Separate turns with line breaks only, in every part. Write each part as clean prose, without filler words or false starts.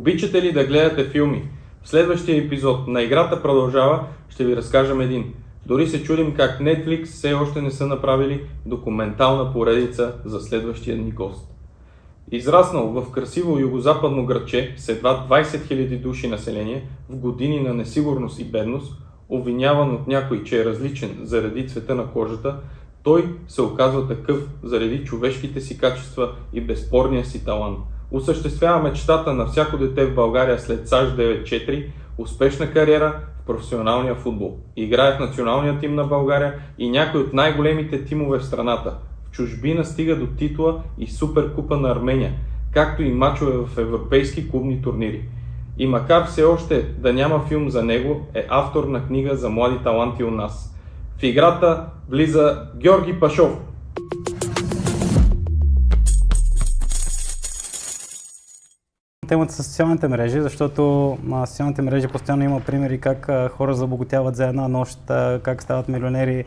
Обичате ли да гледате филми? В следващия епизод на Играта продължава ще ви разкажем един. Дори се чудим как Netflix все още не са направили документална поредица за следващия ни гост. Израснал в красиво югозападно градче с едва 20 000 души население, в години на несигурност и бедност, обвиняван от някой, че е различен заради цвета на кожата, той се оказва такъв заради човешките си качества и безспорния си талант. Осъществява мечтата на всяко дете в България след САЩ 9-4, успешна кариера в професионалния футбол. Играе в националния тим на България и някой от най-големите тимове в страната. В чужбина стига до титла и Суперкупа на Армения, както и мачове в европейски клубни турнири. И макар все още да няма филм за него, е автор на книга за млади таланти у нас. В играта влиза Георги Пашов.
Темата са социалните мрежи, защото социалните мрежи постоянно има примери как хора забогатяват за една нощ, как стават милионери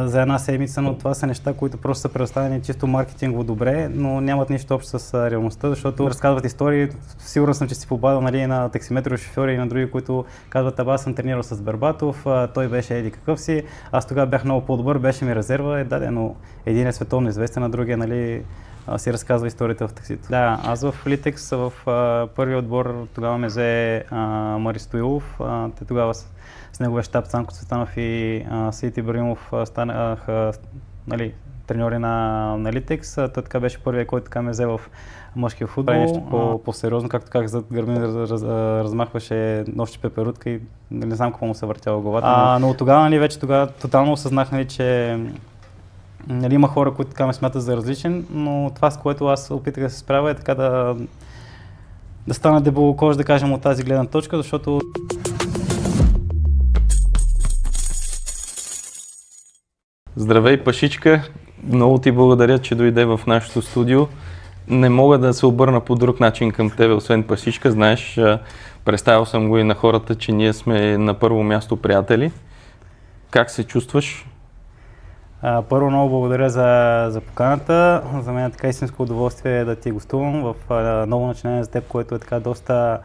за една седмица, но това са неща, които просто са предоставени чисто маркетингово добре, но нямат нищо общо с реалността, защото разказват истории. Сигурен съм, че си попадал на таксиметрови шофьори и на други, които казват: аз съм тренирал с Бербатов, той беше еди какъв си, аз тогава бях много по-добър, беше ми резерва, но един е световно известен, а другия, си разказва историята в таксито. Да, аз в Литекс, в първия отбор тогава ме взе Мари Стоилов. Те тогава с неговия щаб Цанко Цветанов и Саид Ибраимов станаха треньори на Литекс. Той така беше първият, който така ме взе в мъжкия футбол. Нещо по-сериозно, както как зад гърба ми размахваше нощи пеперутка и не знам какво му се въртява главата. Но тогава вече тотално осъзнах, че има хора, които така ме смятат за различен, но това, с което аз опитах да се справя, е така да стана дебелокож, да кажем, от тази гледна точка, защото
Здравей, Пашичка! Много ти благодаря, че дойде в нашото студио. Не мога да се обърна по друг начин към тебе, освен Пашичка. Знаеш, представил съм го и на хората, че ние сме на първо място приятели. Как се чувстваш?
Първо, много благодаря за поканата. За мен е така истинско удоволствие да ти гостувам в ново начинание за теб, което е така доста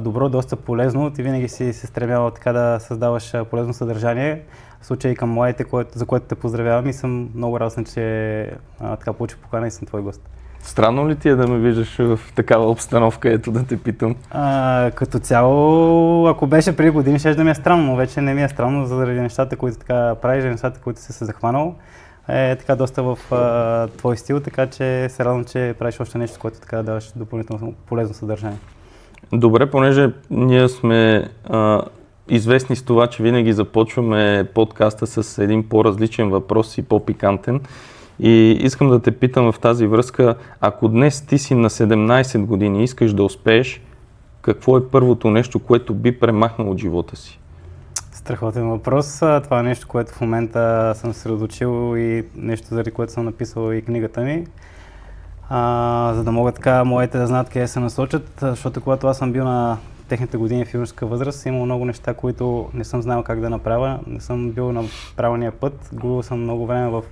добро, доста полезно. Ти винаги си се стремял така да създаваш полезно съдържание. В случай към младите, за което те поздравявам и съм много радостен, че така получих покана и съм твой гост.
Странно ли ти е да ме виждаш в такава обстановка, ето да те питам?
Като цяло, ако беше преди години, ще да ми е странно, но вече не ми е странно, заради нещата, които така правиш, нещата, които си се захванал. Е така доста в твой стил, така че се радвам, че правиш още нещо, което така даваш допълнително полезно съдържание. Добре,
понеже ние сме известни с това, че винаги започваме подкаста с един по-различен въпрос и по-пикантен. И искам да те питам в тази връзка, ако днес ти си на 17 години и искаш да успееш, какво е първото нещо, което би премахнал от живота си?
Страхотен въпрос. Това е нещо, което в момента съм съсредоточил и нещо, заради което съм написал и книгата ми. За да могат така моите да знаят къде се насочат, защото когато аз съм бил на техните години в юношеска възраст, имало много неща, които не съм знал как да направя, не съм бил на правилния път, губил съм много време в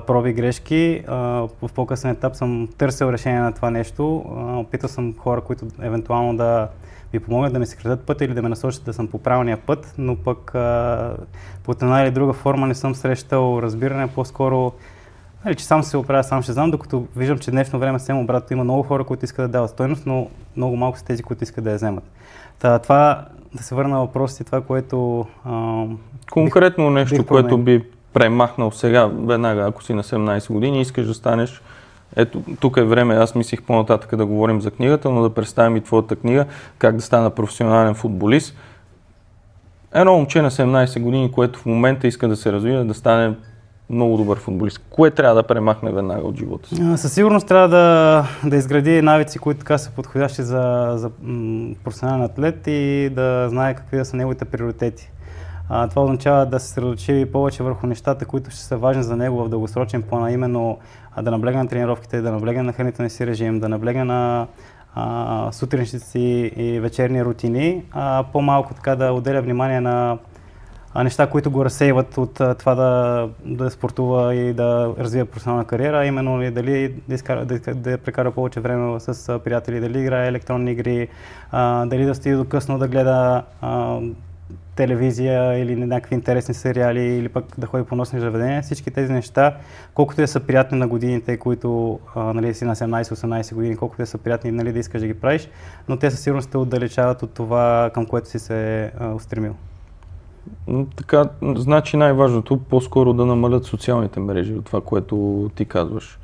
проби грешки. В по-късен етап съм търсил решение на това нещо. Опитал съм хора, които евентуално да ми помогнат да ми съкратят пътя или да ме насочат да съм по правилния път, но пък под една или друга форма не съм срещал разбиране, по-скоро че сам се оправя, сам ще знам, докато виждам, че днешно време съвсем обратно има много хора, които искат да дават стойност, но много малко са тези, които искат да я вземат. Това, да се върна на въпросите, това, което
конкретно нещо, което би премахнал сега, веднага, ако си на 17 години и искаш да станеш. Ето, тук е време, аз мислих по-нататък да говорим за книгата, но да представим и твоята книга, как да стана професионален футболист. Едно момче на 17 години, което в момента иска да се развива, да стане много добър футболист. Кое трябва да премахне веднага от живота си?
Със сигурност трябва да изгради навици, които така са подходящи за професионален атлет и да знае какви да са неговите приоритети. Това означава да се съсредоточи повече върху нещата, които ще са важни за него в дългосрочен план, а именно да наблегне на тренировките, да наблегне на хранителния си режим, да наблегне на сутринните си и вечерни рутини, по-малко така да отделя внимание на неща, които го разсейват от това да спортува и да развива професионална кариера, а именно ли, дали да прекара повече време с приятели, дали играе електронни игри, дали да стои до късно да гледа телевизия или някакви интересни сериали, или пък да ходи по нощни заведения. Всички тези неща, колкото да са приятни на годините, които нали, си на 17-18 години, колкото да са приятни нали, да искаш да ги правиш, но те със сигурност те отдалечават от това, към което си се устремил.
Така, значи най-важното по-скоро да намалят социалните мрежи от това, което ти казваш.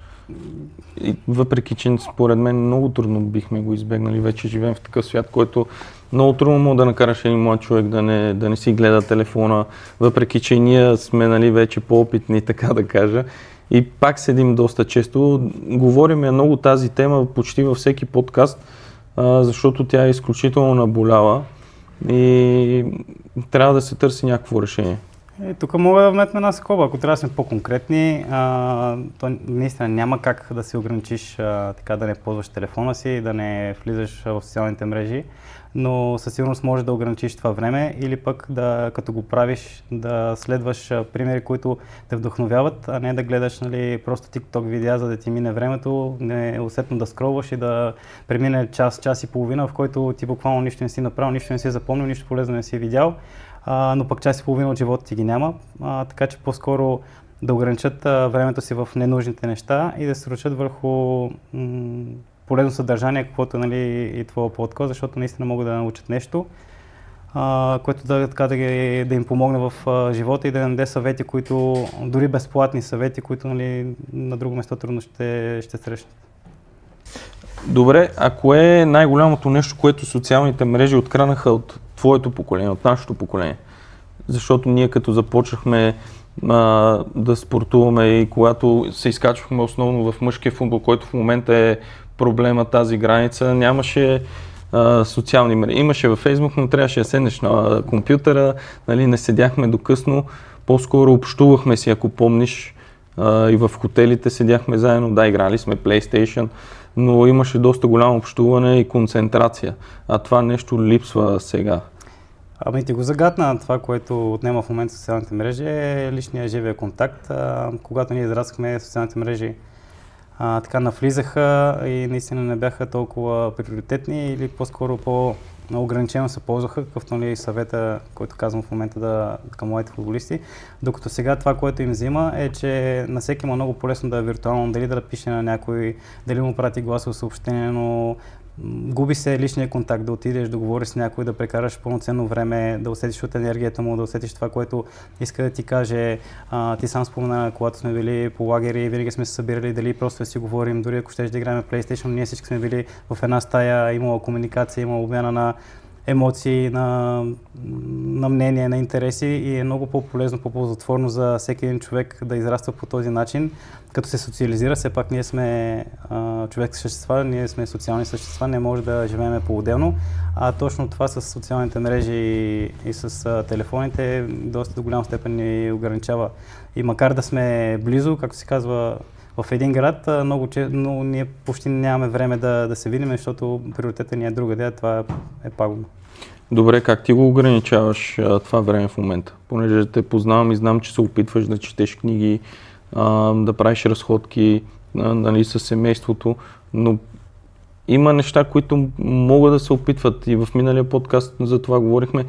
И въпреки, че според мен много трудно бихме го избегнали, вече живеем в такъв свят, който много трудно може да накараш един млад човек да не си гледа телефона, въпреки, че ние сме нали, вече по-опитни, така да кажа. И пак седим доста често. Говорим много тази тема почти във всеки подкаст, защото тя е изключително наболява и трябва да се търси някакво решение.
Тук мога да вметна една скоба, ако трябва да сме по-конкретни, то наистина няма как да се ограничиш така да не ползваш телефона си, да не влизаш в социалните мрежи, но със сигурност може да ограничиш това време или пък да, като го правиш, да следваш примери, които те вдъхновяват, а не да гледаш нали, просто TikTok видеа, за да ти мине времето, неусетно да скролваш и да премине час и половина, в който ти буквално нищо не си направил, нищо не си запомнил, нищо полезно не си видял. Но пък час и половина от живота ти ги няма, така че по-скоро да ограничат времето си в ненужните неща и да се сръчат върху полезно съдържание, каквото е нали, и твоя подкаст, защото наистина могат да научат нещо, което да им помогне в живота и да им даде съвети, които, дори безплатни съвети, които нали, на друго место трудно ще срещнат.
Добре, а кое е най-голямото нещо, което социалните мрежи откраднаха от твоето поколение, от нашето поколение? Защото ние като започнахме да спортуваме и когато се изкачвахме основно в мъжкия футбол, който в момента е проблема тази граница, нямаше социални мрежи. Имаше във Фейсбук, но трябваше да седнеш на компютъра, нали, не седяхме до късно, по-скоро общувахме си, ако помниш, и в хотелите седяхме заедно, да, играли сме PlayStation, но имаше доста голямо общуване и концентрация, а това нещо липсва сега.
Ами ти го загадна, това, което отнема в момента социалните мрежи е личния живия контакт. Когато ние израствахме, социалните мрежи така навлизаха и наистина не бяха толкова приоритетни или по-скоро по-ограничено се ползваха, какъвто нали съвета, който казвам в момента към моите футболисти. Докато сега това, което им взима е, че на всеки му е много по-лесно да е виртуално, дали да пише на някой, дали му прати гласово съобщение, но губи се личния контакт, да отидеш, да говориш с някой, да прекараш пълноценно време, да усетиш от енергията му, да усетиш това, което иска да ти каже. Ти сам спомена, когато сме били по лагери, винаги сме се събирали, дали просто да си говорим, дори ако щеш да играем PlayStation, ние всички сме били в една стая, имала комуникация, имала обмяна на емоции, на мнение, на интереси и е много по-полезно, по-ползотворно за всеки един човек да израства по този начин, като се социализира. Все пак ние сме човешки същества, ние сме социални същества, не може да живеем по-отделно, а точно това с социалните мрежи и с телефоните доста до голяма степен ни ограничава. И макар да сме близо, както се казва, в един град, но ние почти нямаме време да се видим, защото приоритетът ни е другаде, това е пагубно.
Добре, как ти го ограничаваш това време в момента? Понеже те познавам и знам, че се опитваш да четеш книги, да правиш разходки нали, с семейството, но има неща, които могат да се опитват и в миналия подкаст за това говорихме,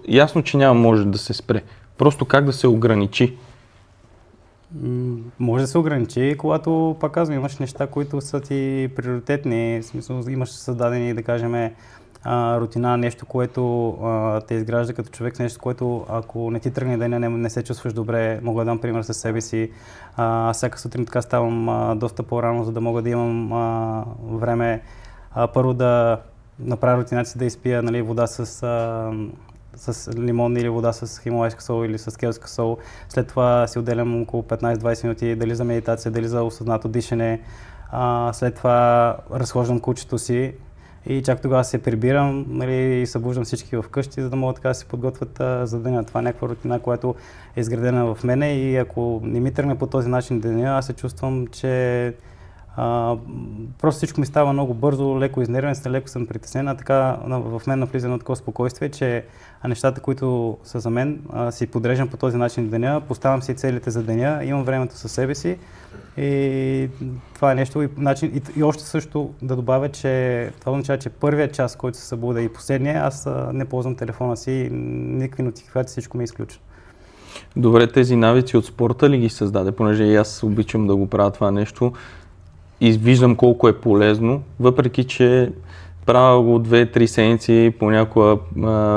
ясно, че няма може да се спре, просто как да се ограничи.
Може да се ограничи, когато, пак казвам, имаш неща, които са ти приоритетни, в смисъл имаш създадени, да кажем, рутина, нещо, което те изгражда като човек, нещо, което ако не ти тръгне деня, не се чувстваш добре. Мога да дам пример със себе си. Всяка сутрин така ставам доста по-рано, за да мога да имам време първо да направя рутината си, да изпия нали, вода с лимон или вода с хималайска сол или с келтска сол. След това си отделям около 15-20 минути дали за медитация, дали за осъзнато дишане. След това разхождам кучето си и чак тогава се прибирам нали, и събуждам всички вкъщи, за да могат така да се подготвят за деня. Това е някаква рутина, която е изградена в мене и ако не ми тръгне по този начин деня, аз се чувствам, че Просто всичко ми става много бързо, леко изнервен, леко съм притеснен, така в мен навлиза едно такова спокойствие, че нещата, които са за мен, си подреждам по този начин деня, поставям си целите за деня, имам времето със себе си и това е нещо. И още също да добавя, че това означава, че първият час, който се събуда и последния, аз не ползвам телефона си, никакви нотификации, всичко ми е изключено.
Добре, тези навици от спорта ли ги създаде? Понеже и аз обичам да го правя това нещо и виждам колко е полезно, въпреки че правя го 2-3 седмици, понякога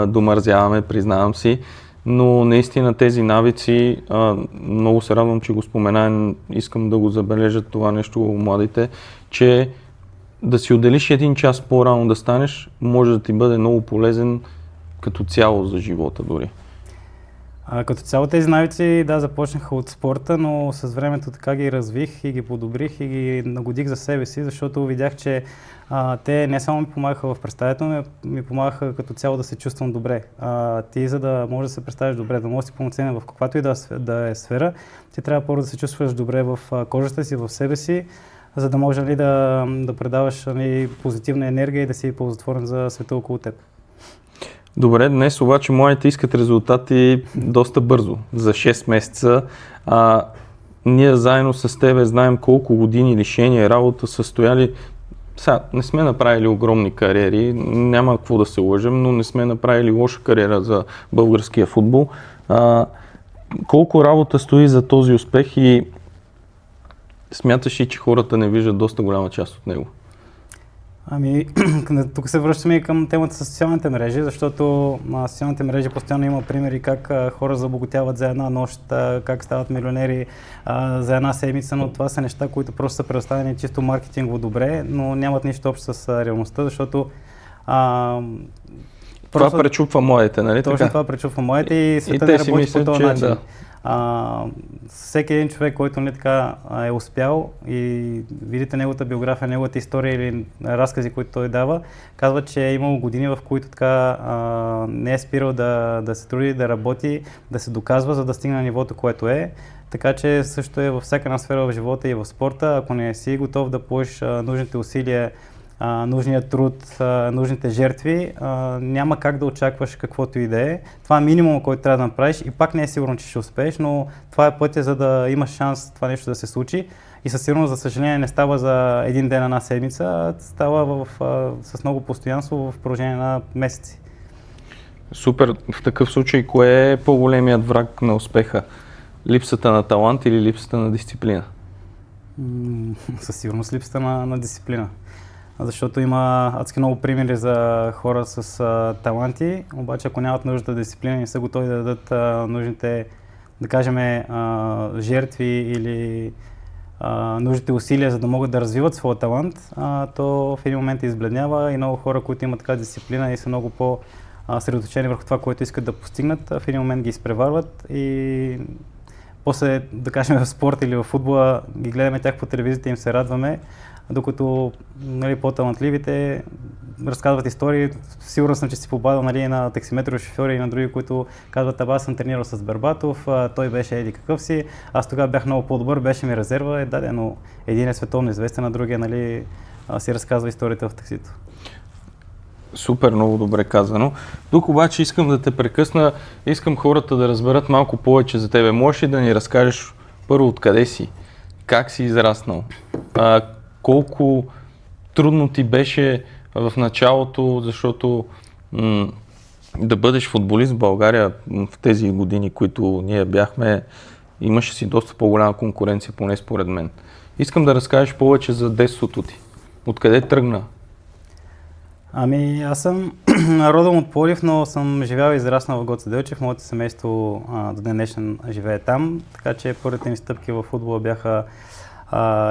домързяваме, признавам си, но наистина тези навици, много се радвам, че го спомена, искам да го забележат това нещо младите, че да си отделиш един час по-рано да станеш, може да ти бъде много полезен като цяло за живота дори.
Като цяло тези навици, да, започнаха от спорта, но с времето така ги развих и ги подобрих и ги нагодих за себе си, защото видях, че те не само ми помагаха в представянето, но ми помагаха като цяло да се чувствам добре. Ти, за да можеш да се представиш добре, да можеш да си пълноценен в каквато и да е сфера, ти трябва първо да се чувстваш добре в кожата си, в себе си, за да можеш да предаваш позитивна енергия и да си ползотворен за света около теб.
Добре, днес обаче моите искат резултати доста бързо, за 6 месеца. Ние заедно с тебе знаем колко години лишения, работа са стояли. Сега, не сме направили огромни кариери, няма какво да се лъжем, но не сме направили лоша кариера за българския футбол. Колко работа стои за този успех и смяташ ли, че хората не виждат доста голяма част от него?
Тук се връщаме и към темата с социалните мрежи, защото социалните мрежи постоянно има примери как хора забогатяват за една нощ, как стават милионери за една седмица, но това са неща, които просто са предоставени чисто маркетингово добре, но нямат нищо общо с реалността, защото
това пречупва моите, нали така?
Точно това пречупва моите и света не работи по този начин. Да. Всеки един човек, който така е успял и видите неговата биография, неговата история или разкази, които той дава, казва, че е имал години, в които така не е спирал да се труди, да работи, да се доказва, за да стигне на нивото, което е. Така че също е във всяка една сфера в живота и в спорта. Ако не си готов да положиш нужните усилия, нужният труд, нужните жертви, няма как да очакваш каквото и да е. Това е минимум, който трябва да направиш и пак не е сигурно, че ще успееш, но това е пътя, за да имаш шанс това нещо да се случи. И със сигурност, за съжаление, не става за един ден, една седмица, а става с много постоянство в продължение на месеци.
Супер. В такъв случай, кое е по-големият враг на успеха? Липсата на талант или липсата на дисциплина?
Със сигурност липсата на дисциплина. Защото има адски много примери за хора с таланти, обаче ако нямат нужната дисциплина и не са готови да дадат нужните, да кажем, жертви или нужните усилия, за да могат да развиват своя талант, то в един момент избледнява и много хора, които имат така дисциплина и са много по-средоточени върху това, което искат да постигнат, в един момент ги изпреварват и после, да кажем, в спорт или в футбола ги гледаме тях по телевизията и им се радваме, докато по-талантливите разказват истории. Сигурно съм, че си побадал на таксиметрови шофьори и на други, които казват: аз съм тренирал с Бербатов, той беше еди какъв си, аз тогава бях много по-добър, беше ми резерва, но един е световно известен, а другия си разказва историята в таксито.
Супер, много добре казано. Тук обаче искам да те прекъсна, искам хората да разберат малко повече за тебе. Можеш ли да ни разкажеш първо откъде си, как си израснал, колко трудно ти беше в началото, защото да бъдеш футболист в България в тези години, които ние бяхме, имаше си доста по-голяма конкуренция, поне според мен. Искам да разкажеш повече за детството ти. Откъде тръгна?
Аз съм родом от Пловдив, но съм живял и израснал в Гоце Делчев. Моето семейство до ден днешен живее там, така че първите ми стъпки в футбола бяха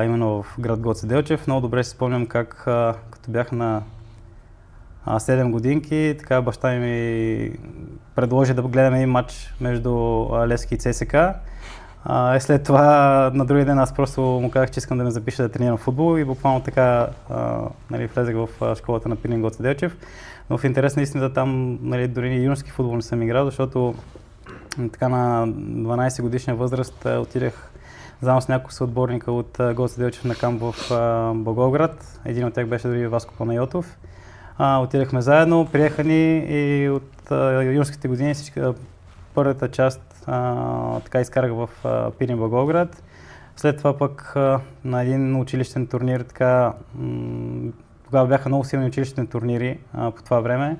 именно в град Гоце Делчев. Много добре си спомням как като бях на 7 годинки, така баща ми предложи да гледаме един матч между Левски и ЦСКА. След това на другия ден аз просто му казах, че искам да ме запиша да тренирам футбол и буквално така влезах в школата на Пирин Гоце Делчев. Но в интерес на истината там дори и юношески футбол не съм играл, защото така на 12 годишна възраст отидах заедно с няколко съотборника от Гоце Делчев на камп в Благоевград. Един от тях беше дори Васко Панайотов. Отидахме заедно, приеха ни и от юношеските години първата част така изкарах в Пирин Благоевград. След това пък на един училищен турнир, тогава бяха много силни училищни турнири по това време.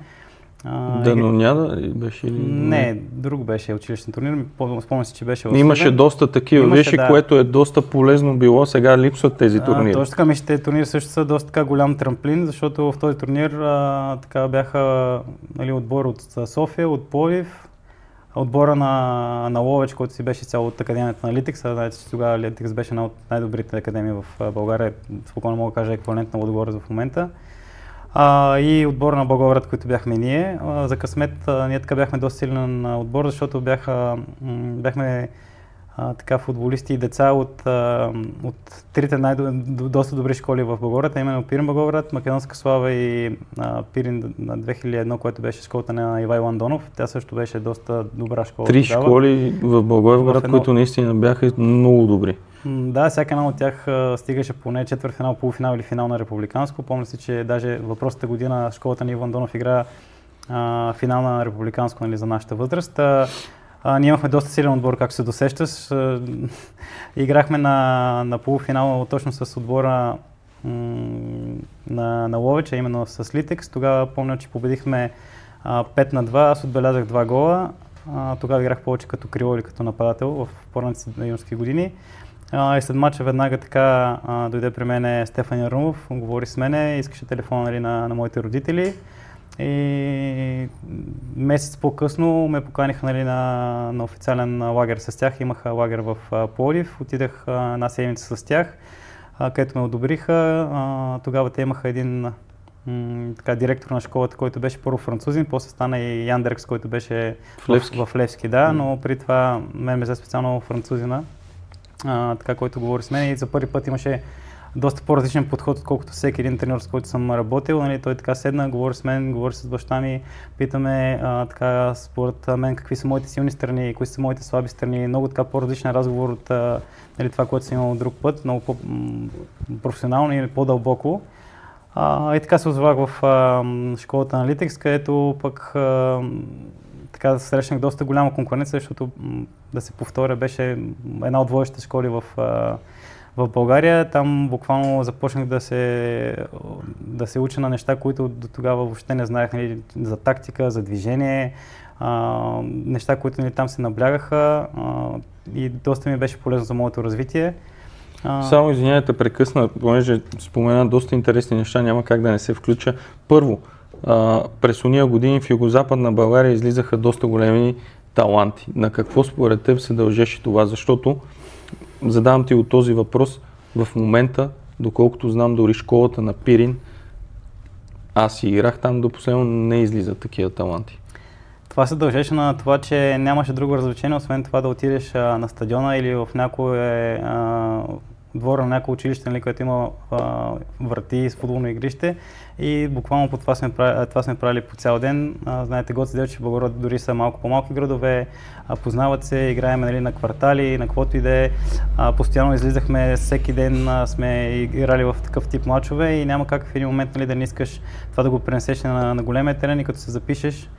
Даноняда беше или?
Не, друг беше училищен турнир. Спомням си, че беше в
Имаше доста такива, беше, да. Което е доста полезно било, сега липсват тези турнири.
Точно така, мисля, тези турнири също са доста така голям трамплин, защото в този турнир така бяха отбор от София, от Пловдив, отбора на Ловеч, който си беше цяло от Академията на Литекс. Знаете, че тогава Литекс беше една от най-добрите академии в България, спокойно мога да кажа еквивалент на Лудогорец в момента. И отбора на Благоевград, които бяхме ние. За късмет ние така бяхме доста силен отбор, защото бяхме така футболисти и деца от трите доста добри школи в Благоевград, а именно Пирин Благоевград, Македонска слава и Пирин на 2001, което беше школата на Ивайло Андонов. Тя също беше доста добра школа.
Три школи в Благоевград, които наистина бяха много добри.
Да, всяка една от тях стигаше поне четвъртфинал, полуфинал или финал на републиканско. Помня си, че даже въпросната година школата на Иво Андонов игра финал на републиканско, за нашата възраст. Ние имахме доста силен отбор, както се досещаш. Играхме на полуфинал точно с отбора на Ловеч, именно с Литекс. Тогава помня, че победихме 5-2, аз отбелязах 2 гола. Тогава играх повече като крило или като нападател в по-ранните юношески години. И след мача веднага така дойде при мен Стефан Ярумов, говори с мене, искаше телефона на моите родители. И месец по-късно ме поканиха на официален лагер с тях. Имаха лагер в Пловдив, отидах една седмица с тях, където ме одобриха. Тогава те имаха един директор на школата, който беше първо французин, после стана и Ян Деркс, който беше в Левски, да, но при това мен ме взе специално французина, който говори с мен и за първи път имаше доста по-различен подход, отколкото всеки един треньор, с който съм работил. Той така седна, говори с мен, говори с баща ми, питаме според мен какви са моите силни страни, кои са моите слаби страни. Много така по-различен разговор от това, което съм имал друг път, много по-професионално и по-дълбоко. И така се озовах в школата на Литекс, където пък така срещнах доста голяма конкуренция, защото да се повторя, беше една от водещите школи в България. Там буквално започнах да се уча на неща, които до тогава въобще не знаех, за тактика, за движение, неща, които там се наблягаха и доста ми беше полезно за моето развитие.
Само извинявайте, прекъсна, понеже спомена доста интересни неща, няма как да не се включа. Първо, през уния години в Югозападна България излизаха доста големи таланти. На какво според теб се дължеше това? Защото задавам ти от този въпрос в момента, доколкото знам, дори школата на Пирин, аз играх там до последно, не излизат такива таланти.
Това се дължеше на това, че нямаше друго развлечение, освен това да отидеш на стадиона или в някое двора на някое училище, което има врати с футболно игрище и буквално по това сме правили по цял ден. Знаете, Гоце Делчев, Благород дори са малко по-малки градове, познават се, играем на квартали, на каквото и да е. Постоянно излизахме, всеки ден сме играли в такъв тип мачове и няма как в един момент да не искаш това да го пренесеш на големия терен и като се запишеш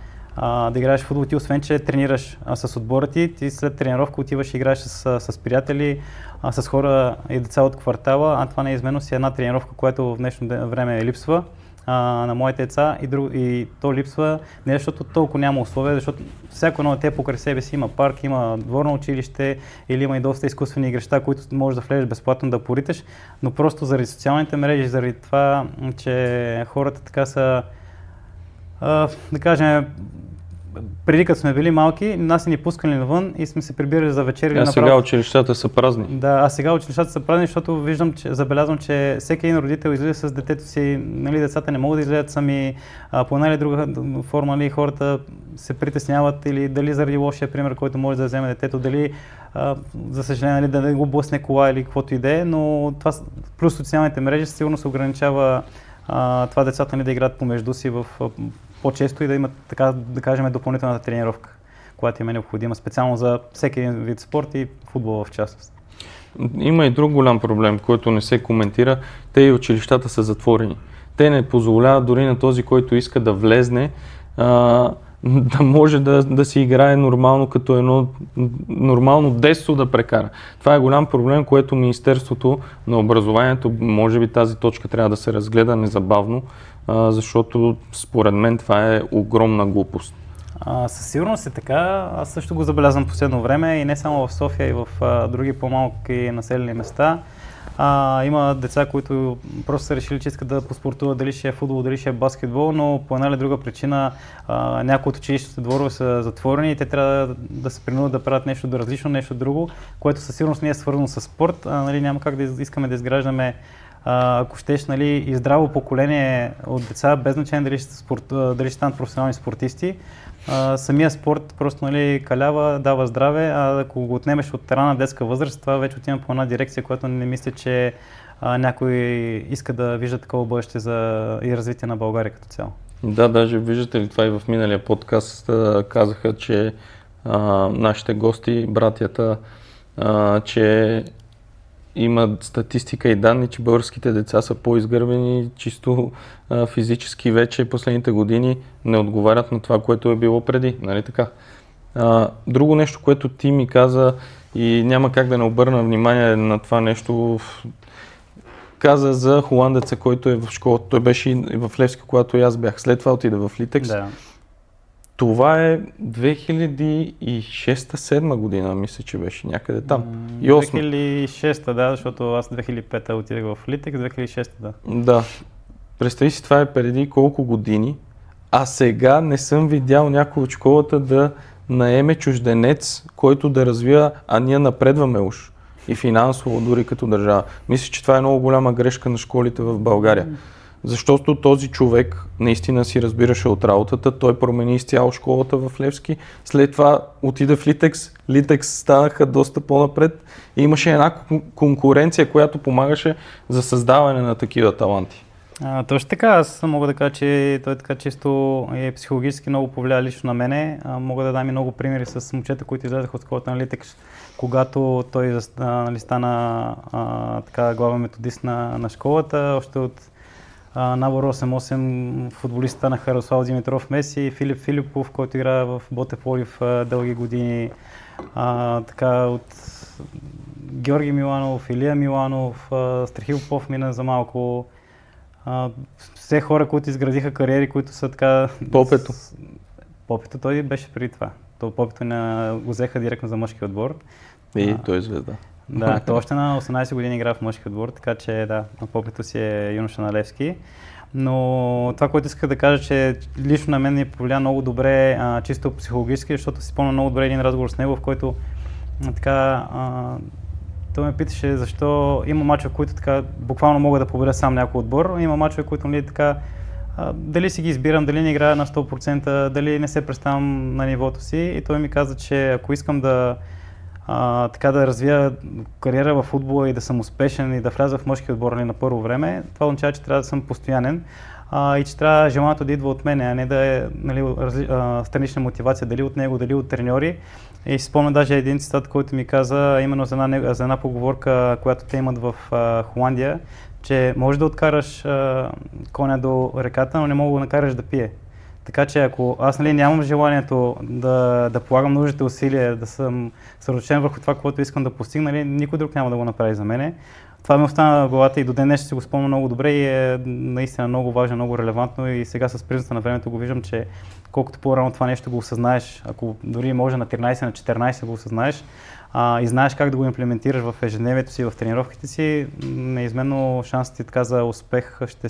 да играеш в футбол, ти освен, че тренираш с отбора ти след тренировка отиваш и играеш с приятели, с хора и деца от квартала, а това неизменно си една тренировка, която в днешно време липсва на моите деца и то липсва не защото толкова няма условия, защото всяко едно дете покрай себе си има парк, има дворно училище или има и доста изкуствени игрища, които можеш да влезеш безплатно да пориташ, но просто заради социалните мрежи, заради това, че хората така са, да кажем, преди като сме били малки, нас ни пускали навън и сме се прибирали за вечер.
А сега училищата са празни.
Да, сега училищата са празни, защото забелязвам, че всеки един родител излиза с детето си, децата не могат да излизат сами, по една или друга форма, хората се притесняват или дали заради лошия пример, който може да вземе детето, дали за съжаление да не го блъсне кола или каквото и да е, но това плюс социалните мрежи сигурно се ограничава това децата да играят помежду си по-често и да имат, така да кажем, допълнителната тренировка, която им е необходима специално за всеки един вид спорт и футбол в частност.
Има и друг голям проблем, който не се коментира. Те и училищата са затворени. Те не позволяват дори на този, който иска да влезне, да може да си играе нормално, като едно нормално детство да прекара. Това е голям проблем, което Министерството на образованието, може би тази точка трябва да се разгледа незабавно, защото според мен това е огромна глупост.
Със сигурност е така. Аз също го забелязвам последно време и не само в София, и в други по-малки населени места. Има деца, които просто са решили, че искат да поспортуват, дали ще е футбол, дали ще е баскетбол, но по една или друга причина някои от училищните дворове са затворени и те трябва да се принудят да правят нещо различно, нещо друго, което със сигурност не е свързано с спорт. Нали, няма как да искаме да изграждаме, ако щеш, нали, и здраво поколение от деца, без значение дали ще станат професионални спортисти. Самия спорт просто, нали, калява, дава здраве, а ако го отнемеш от рана детска възраст, това вече отива по една дирекция, която не мисля, че някой иска да вижда такова бъдеще и развитие на България като цяло.
Да, даже виждате ли това и в миналия подкаст казаха, че нашите гости, братята, че има статистика и данни, че българските деца са по-изгърбени, чисто физически вече последните години не отговарят на това, което е било преди, нали така? Друго нещо, което ти ми каза и няма как да не обърна внимание на това нещо, каза за холандеца, който е в школата. Той беше и в Левски, когато и аз бях. След това отида в Литекс.
Да.
Това е 2006-2007 година, мисля, че беше някъде там. И
2006, да, защото аз 2005 отидах в Литекс, 2006, да.
Да. Представи си, това е преди колко години, а сега не съм видял някой от школата да наеме чужденец, който да развива, а ние напредваме уж. И финансово, дори като държава. Мисля, че това е много голяма грешка на школите в България. Защото този човек наистина си разбираше от работата, той промени изцяло школата в Левски, след това отида в Литекс, Литекс станаха доста по-напред и имаше една конкуренция, която помагаше за създаване на такива таланти.
Точно така, аз мога да кажа, че той така чисто е психологически много повлия лично на мене. Мога да дам и много примери с момчета, които излязаха от школата на Литекс, когато той стана така главен методист на школата, още от набор 8-8 футболисти станаха Радослав Димитров Меси, Филип Филипов, който играе в Ботев Пловдив дълги години, така от Георги Миланов, Илия Миланов, Страхил Попов мина за малко. Все хора, които изградиха кариери, които са така...
Попето.
Попето той беше преди това. Попето го взеха директно за мъжки отбор.
И той е звезда.
Да, той още на 18 години игра в мъжки отбор, така че да, Попето си е юноша на Левски. Но това, което исках да кажа, че лично на мен ми повлия много добре, чисто психологически, защото си спомня много добре един разговор с него, в който така... Той ме питаше защо има мачове, които така буквално мога да победя сам някой отбор, има мачове, които нали, така, дали си ги избирам, дали не играя на 100%, дали не се представям на нивото си. И той ми каза, че ако искам да развия кариера в футбола и да съм успешен и да вляза в мъжки отбор на първо време, това означава, че трябва да съм постоянен и че трябва желанието да идва от мене, а не да е нали, странична мотивация, дали от него, дали от треньори. И си спомня даже един цитат, който ми каза именно за една поговорка, която те имат в Холандия, че можеш да откараш коня до реката, но не мога да го накараш да пие. Така че ако аз нали, нямам желанието да полагам нужните усилия, да съм съсредоточен върху това, което искам да постигна, нали, никой друг няма да го направи за мене. Това ми остана в главата и до ден днес си го спомня много добре и е наистина много важно, много релевантно и сега с призната на времето го виждам, че колкото по-рано това нещо го осъзнаеш, ако дори може на 13, на 14 го осъзнаеш и знаеш как да го имплементираш в ежедневието си, в тренировките си, неизменно шансът ти така за успех ще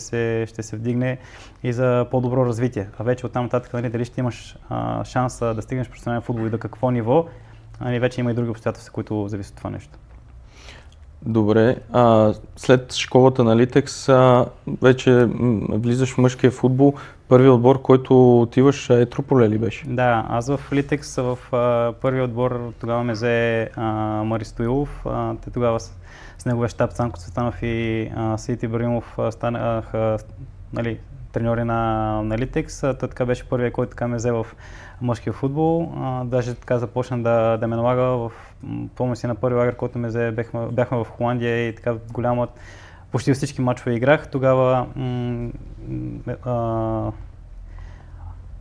се вдигне и за по-добро развитие. А вече оттам нататък нали, дали ще имаш шанса да стигнеш професионален футбол и до какво ниво, нали, вече има и други обстоятелства, които зависят от това нещо.
Добре, след школата на Литекс вече влизаш в мъжкия футбол. Първият отбор, който отиваш е Труполе ли беше?
Да, аз в Литекс в първият отбор тогава ме взе Мари Стоилов. Те тогава с неговия щаб Цанко Цветанов и Саид Ибраимов станаха, нали, треньори на Litex. Той така беше първият, който така ме взе в мъжкия футбол. Даже така започна да ме налага. Помня си на първи лагер, който ме взе, бяхме в Холандия и така голяма, почти всички мачове играх. Тогава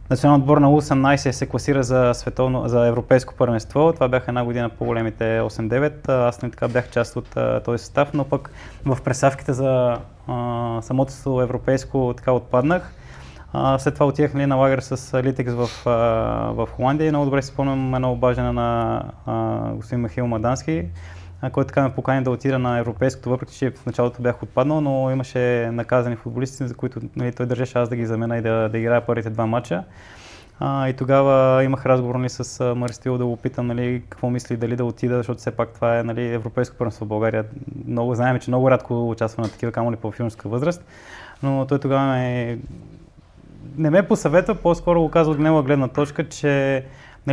националният отбор на U18 се класира за европейско първенство. Това бяха една година по-големите 8-9. Аз така бях част от този състав, но пък в пресавките за самото европейско така отпаднах. След това отидах на лагер с Litex в Холандия и много добре си спомням едно обаждане на господин Михаил Мадански, който така ме покани да отида на европейското, въпреки че в началото бях отпаднал, но имаше наказани футболисти, за които той държеше аз да ги замена и да играя първите 2 мача. И тогава имах разговор с Марстил да го питам какво мисли, дали да отида, защото все пак това е европейско първенство в България. Знаем, че много рядко участва на такива, камо ли по юношеска възраст, но той тогава не ме посъветва, по-скоро го казва от негова гледна точка, че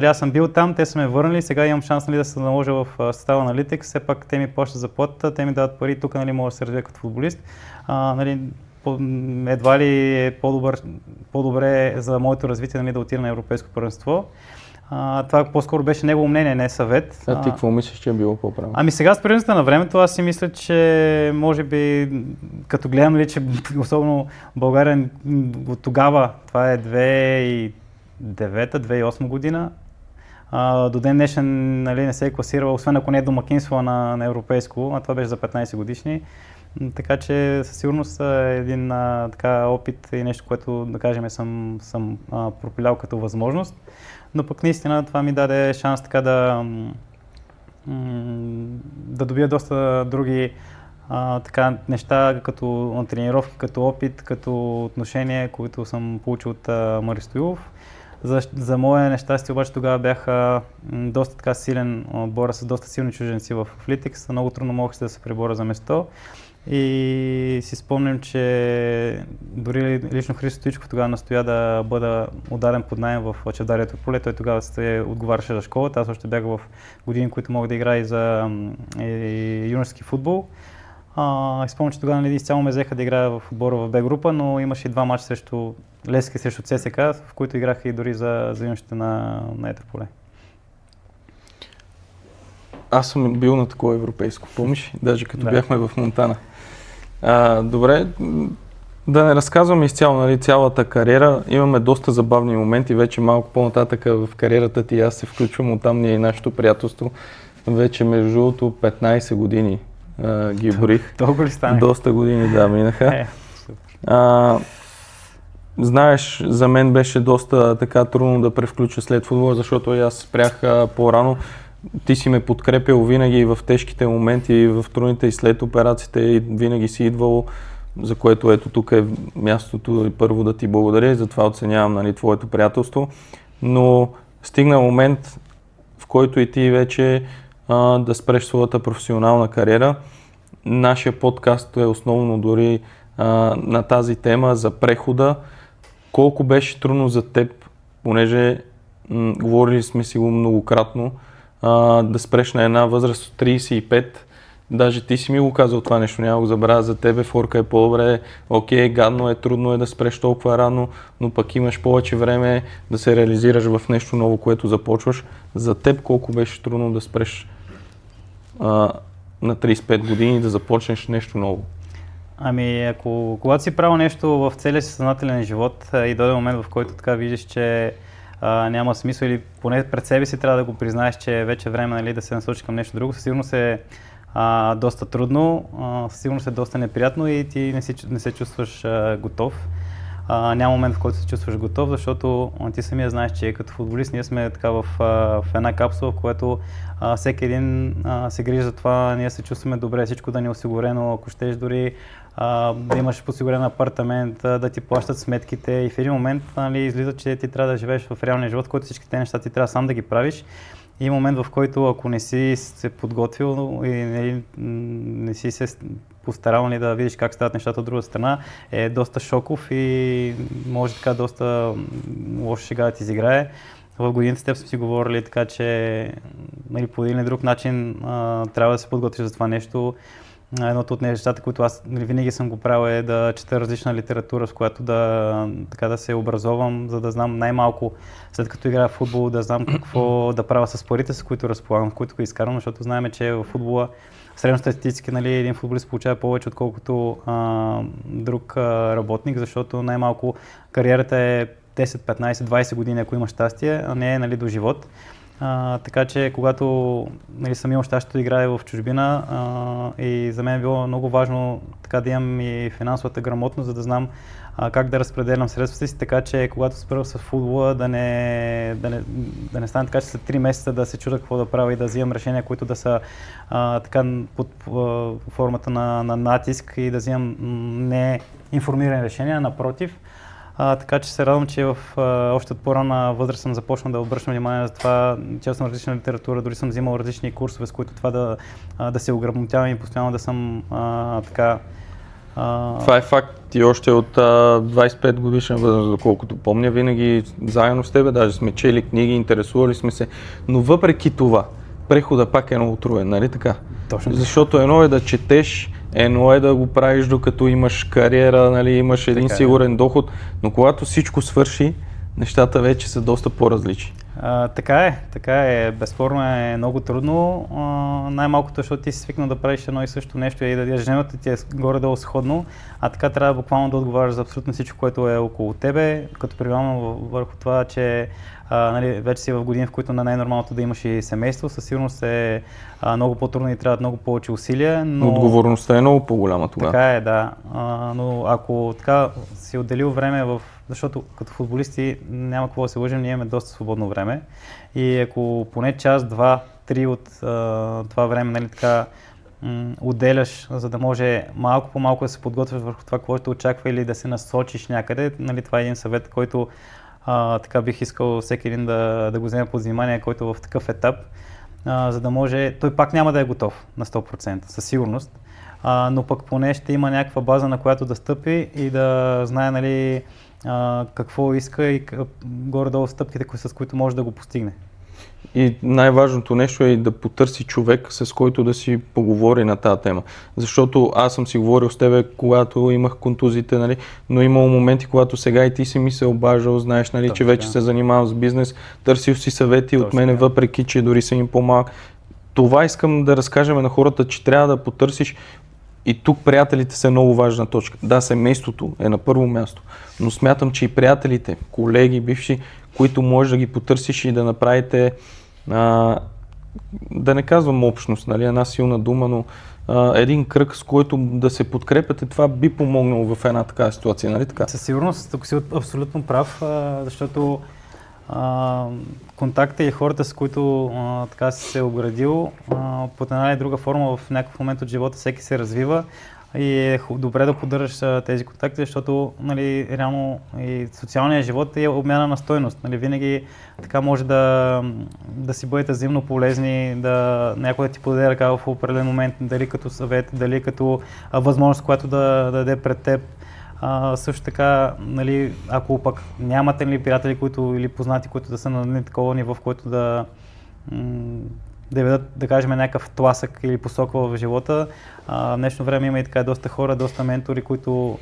аз съм бил там, те са ме върнали, сега имам шанс да се наложа в състава на Litex, все пак те ми плащат заплата, те ми дават пари, тук мога да се развия като футболист. Едва ли е по-добре за моето развитие да отида на европейско първенство. Това по-скоро беше негово мнение, не съвет.
А ти какво мислиш, че е било по-правилно?
Ами сега с природата на времето аз си мисля, че може би като гледам, че особено България от тогава, това е 2009-2008 година, до ден днешен не се е класирала, освен ако не е домакинство на европейско, а това беше за 15 годишни. Така че със сигурност е един опит и нещо, което да кажем съм пропилял като възможност. Но пък наистина това ми даде шанс така да добия доста други неща, като тренировки, като опит, като отношение, които съм получил от Мари Стоилов. За мое нещастие обаче тогава бях доста така силен отбор с доста силни чужденци в Litex. Много трудно можех да се преборя за место. И си спомням, че дори лично Христо Стоичков тогава настоя да бъда отдаден под наем в Чавдарието поле. Той тогава се отговаряше за школата. Аз още бях в години, които мога да играя и за юношески футбол. Спомням, че тогава изцяло ме взеха да играя в отбора в Б група, но имаше и 2 мача срещу Левски срещу ЦСК, в които играх и дори за юношите на Етрополе.
Аз съм бил на такова европейско, помниш? Даже като бяхме в Монтана. Добре, да не разказваме изцяло цялата кариера. Имаме доста забавни моменти, вече малко по-нататък в кариерата ти аз се включвам, оттам ние и нашето приятелство. Вече между другото 15 години ги борих.
Толкова ли стане?
Доста години, минаха. Знаеш, за мен беше доста така трудно да превключа след футбола, защото и аз спрях по-рано. Ти си ме подкрепял винаги в тежките моменти, в трудните и след операциите и винаги си идвал, за което ето тук е мястото и първо да ти благодаря и затова оценявам твоето приятелство. Но стигна момент, в който и ти вече да спреш своята професионална кариера. Нашия подкаст е основно дори на тази тема за прехода. Колко беше трудно за теб, понеже говорили сме си го многократно, да спреш на една възраст от 35. Даже ти си ми го казал това нещо, няма го забравя за тебе, форка е по-добре, окей, гадно е, трудно е да спреш толкова рано, но пък имаш повече време да се реализираш в нещо ново, което започваш. За теб колко беше трудно да спреш на 35 години и да започнеш нещо ново?
Ами, когато си правил нещо в целия си съзнателен живот и дойде момент, в който така виждаш, че няма смисъл или поне пред себе си трябва да го признаеш, че вече е време да се насочи към нещо друго, със сигурност е доста трудно, със сигурност е доста неприятно и ти не се чувстваш готов. Няма момент, в който се чувстваш готов, защото ти самия знаеш, че като футболист ние сме така в една капсула, в която всеки един се грижи за това, ние се чувстваме добре, всичко да ни е осигурено, ако щеш дори да имаш подсигурен апартамент, да ти плащат сметките и в един момент излиза, че ти трябва да живееш в реалния живот, в който всички тези неща ти трябва сам да ги правиш. И момент, в който ако не си се подготвил и не си се постарал да видиш как стават нещата от друга страна, е доста шоков и може така доста лошо шега да ти изиграе. В годините с теб сме си говорили така, че по един или друг начин трябва да се подготвиш за това нещо. едното от нещата, които аз винаги съм го правил е да чета различна литература, с която да се образовам, за да знам най-малко след като играя в футбол, да знам какво да правя с парите, с които разполагам, в които го изкарвам, защото знаем, че в футбола средностатистически един футболист получава повече, отколкото друг работник, защото най-малко кариерата е 10, 15, 20 години, ако има щастие, а не е до живот. Така че когато съм имал щастието да играя в чужбина и за мен е било много важно така да имам и финансовата грамотност, за да знам как да разпределям средствата си, така че когато спра с футбола да не стане така, че след 3 месеца да се чудя какво да правя и да взимам решения, които да са така под формата на натиск и да взимам не информирани решения, напротив. Така че се радвам, че още от по-ранна възраст съм започнал да обръщам внимание за това, че съм различна литература, дори съм взимал различни курсове, с които това да се ограмотявам и постоянно да съм така.
Това е факт и още от 25 годишна възраст, доколкото помня, винаги заедно с тебе, даже сме чели книги, интересували сме се, но въпреки това, прехода пак е много труден, нали така?
Точно.
Защото едно е да четеш, едно е да го правиш докато имаш кариера, нали, имаш един сигурен доход, но когато всичко свърши, нещата вече са доста по-различни.
Така е. Безспорно е много трудно. Най-малкото, защото ти си свикнал да правиш едно и също нещо и да ежедневието ти е горе-долу сходно, а така трябва буквално да отговаряш за абсолютно всичко, което е около тебе, като привилно върху това, че вече си в години, в които на най-нормалното да имаш и семейство, със сигурност е много по-трудно и трябват много повече усилия. Но
отговорността е много по-голяма тогава.
Така е, да. Но ако така си отделил време защото като футболисти няма какво да се лъжим, ние имаме доста свободно време и ако поне час, 2, 3 от това време, нали, така, отделяш, за да може малко по малко да се подготвяш върху това, което те очаква или да се насочиш някъде, нали, това е един съвет, който така бих искал всеки един да го вземе под внимание, който е в такъв етап, за да може, той пак няма да е готов на 100%, със сигурност, но пък поне ще има някаква база, на която да стъпи и да знае, нали, какво иска и горе-долу стъпките, с които може да го постигне.
И най-важното нещо е да потърси човек, с който да си поговори на тази тема. Защото аз съм си говорил с тебе, когато имах контузите, нали, но имало моменти, когато сега и ти си ми се обаждал, знаеш, нали, че вече се занимавам с бизнес, търсил си съвети от мене, въпреки че дори съм им по-малък. Това искам да разкажем на хората, че трябва да потърсиш. И тук приятелите са много важна точка. Да, семейството е на първо място, но смятам, че и приятелите, колеги, бивши, които можеш да ги потърсиш и да направите, да не казвам общност, нали, една силна дума, но един кръг, с който да се подкрепяте, това би помогнало в една такава ситуация, нали така?
Със сигурност, тук си абсолютно прав, защото контакта и хората, с които така си се оградил, под една или друга форма в някакъв момент от живота всеки се развива и е добре да поддържаш тези контакти, защото, нали, реално и социалният живот е обмяна на стойност. Нали, винаги така може да си бъдете взаимно полезни, да някой да ти подаде ръка в определен момент, дали като съвет, дали като възможност, която да даде пред теб. Също така, нали, ако пък нямате ли приятели, или познати, които да са на такова ниво, в което да ведат, да кажем, някакъв тласък или посока в живота. В днешно време има и така доста хора, доста ментори, които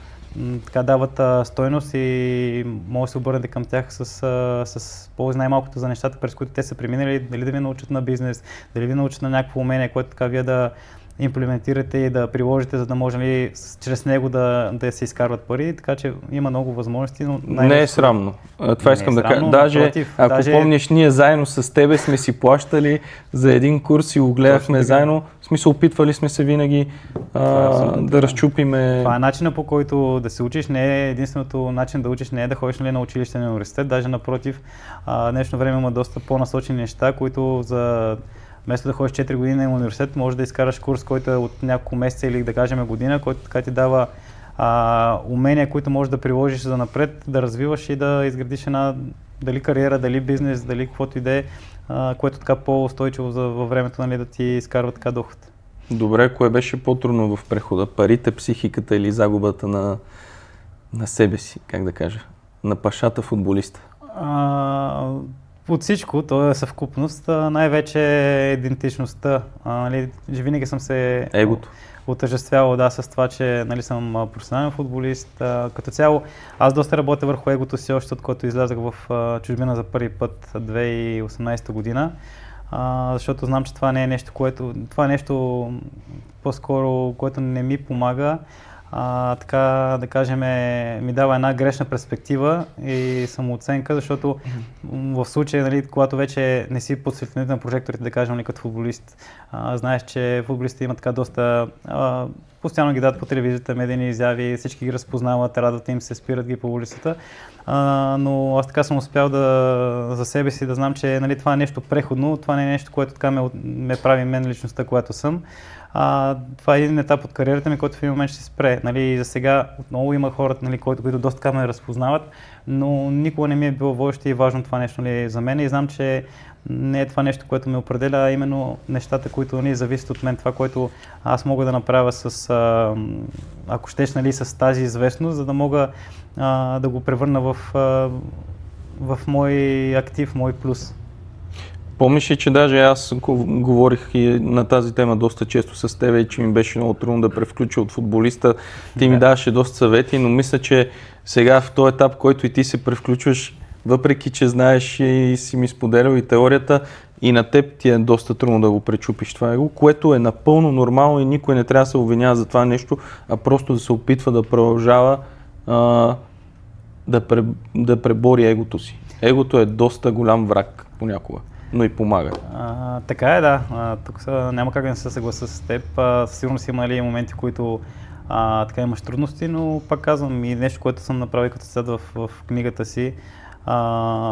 така дават стойност и може да се обърнете към тях с полза най-малкото за нещата, през които те са преминали, дали да ви научат на бизнес, дали ви научат на някакво умение, което така вие да имплементирате и да приложите, за да може ли чрез него да се изкарват пари, така че има много възможности, но
не е срамно. Това искам да кажа. Даже, ако помниш, ние заедно с тебе сме си плащали за един курс и го гледахме заедно, в смисъл опитвали сме се винаги да разчупиме.
Това е начинът, по който да се учиш, не е единственото начин да учиш, не е да ходиш на училище на университет, даже напротив, днешно време има доста по-насочени неща, които вместо да ходиш 4 години на университет, може да изкараш курс, който е от няколко месеца или да кажем година, който така ти дава умения, които можеш да приложиш за напред, да развиваш и да изградиш една дали кариера, дали бизнес, дали каквото и да е, което така по-устойчиво във времето, нали, да ти изкарва така доход.
Добре, кое беше по-трудно в прехода? Парите, психиката или загубата на себе си, как да кажа, на пашата футболиста?
От всичко, то е съвкупност, най-вече идентичността. Винаги съм се
Егото.
отъждествявал, да, с това, че нали, съм професионален футболист. Като цяло, аз доста работя върху егото си още, от който излязах в чужбина за първи път 2018 година. Защото знам, че това не е нещо, това е нещо по-скоро, което не ми помага. Така да кажем, ми дава една грешна перспектива и самооценка, защото в случая, нали, когато вече не си под светлината на прожекторите, да кажем, нали, като футболист, знаеш, че футболистите имат така доста, постоянно ги дадат по телевизията, медийни изяви, всички ги разпознават, радват им се, спират ги по улицата, но аз така съм успял за себе си да знам, че нали, това е нещо преходно, това не е нещо, което така ме прави мен личността, която съм. Това е един етап от кариерата ми, който в един момент ще се спре. Нали, за сега отново има хора, нали, които доста така ме разпознават, но никога не ми е било водещо и важно това нещо нали, за мен и знам, че не е това нещо, което ме определя, а именно нещата, които нали, зависят от мен, това, което аз мога да направя с, ако щеш, нали, с тази известност, за да мога да го превърна в мой актив, мой плюс.
Помниш ли, че даже аз говорих и на тази тема доста често с теб и че ми беше много трудно да превключа от футболиста. Ти ми даваше доста съвети, но мисля, че сега в този етап, който и ти се превключваш, въпреки че знаеш и си ми споделял и теорията, и на теб ти е доста трудно да го пречупиш това его, което е напълно нормално и никой не трябва да се обвинява за това нещо, а просто да се опитва да продължава да пребори егото си. Егото е доста голям враг понякога, но и помага.
Така е, да. Тук няма как да не се съглася с теб. Сигурно си имали моменти, които така имаш трудности, но пак казвам и нещо, което съм направил като цитат в книгата си.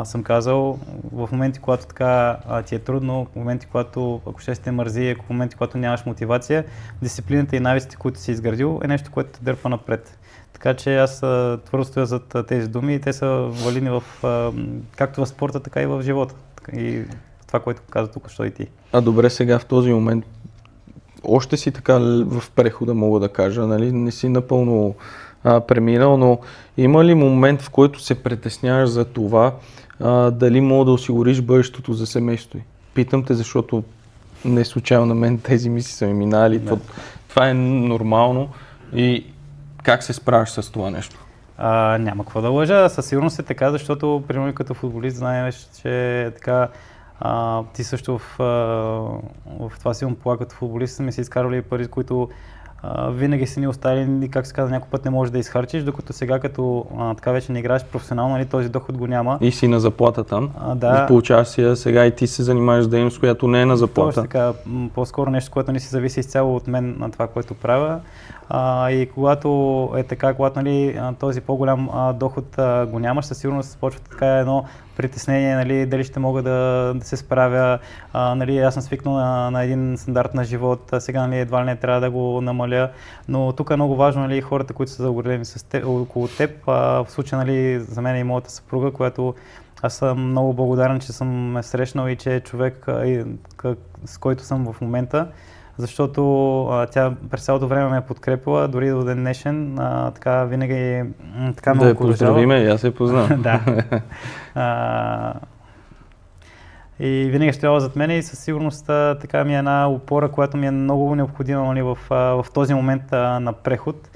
Съм казал, в моменти, когато така ти е трудно, в моменти, когато ако ще те мързи, в моменти, когато нямаш мотивация, дисциплината и навиците, които си изградил, е нещо, което те дърпа напред. Така че аз твърдо стоя зад тези думи и те са валидни както в спорта, така и в живота. И това, което каза тук, що и ти.
Добре, сега в този момент още си така в прехода, мога да кажа, нали? Не си напълно преминал, но има ли момент, в който се притесняваш за това, дали мога да осигуриш бъдещето за семейството й? Питам те, защото не случайно на мен тези мисли са ми минали. Да. Това е нормално и как се справяш с това нещо?
Няма какво да лъжа, със сигурност е така, защото примерно като футболист знаеш, че така ти също в това си плак като футболист ми си изкарвали пари, които винаги си ни оставили, как се казва, някой път не можеш да изхарчиш, докато сега като така вече не играеш професионално, нали, този доход го няма.
И си на заплата там,
да.
И получаваш си, сега и ти се занимаваш с дейност, която не е на заплата.
Точно така, по-скоро нещо, което не си зависи изцяло от мен на това, което правя. И когато е така, когато нали, този по-голям доход го нямаш, със сигурност почва така едно притеснение, нали, дали ще мога да се справя. Нали, аз съм свикнал на един стандарт на живот, сега нали, едва ли не трябва да го намаля, но тук е много важно нали, хората, които са заоградени около теб. В случая нали, за мен и моята съпруга, която аз съм много благодарен, че съм срещнал и че е човек, с който съм в момента, защото тя през цялото време ме е подкрепила, дори до ден днешен, така винаги така много окоръжава.
Да я поздравиме, и аз се познавам.
Да. И винаги стояла зад мен и със сигурност така ми е една опора, която ми е много необходима нали, в този момент на преход.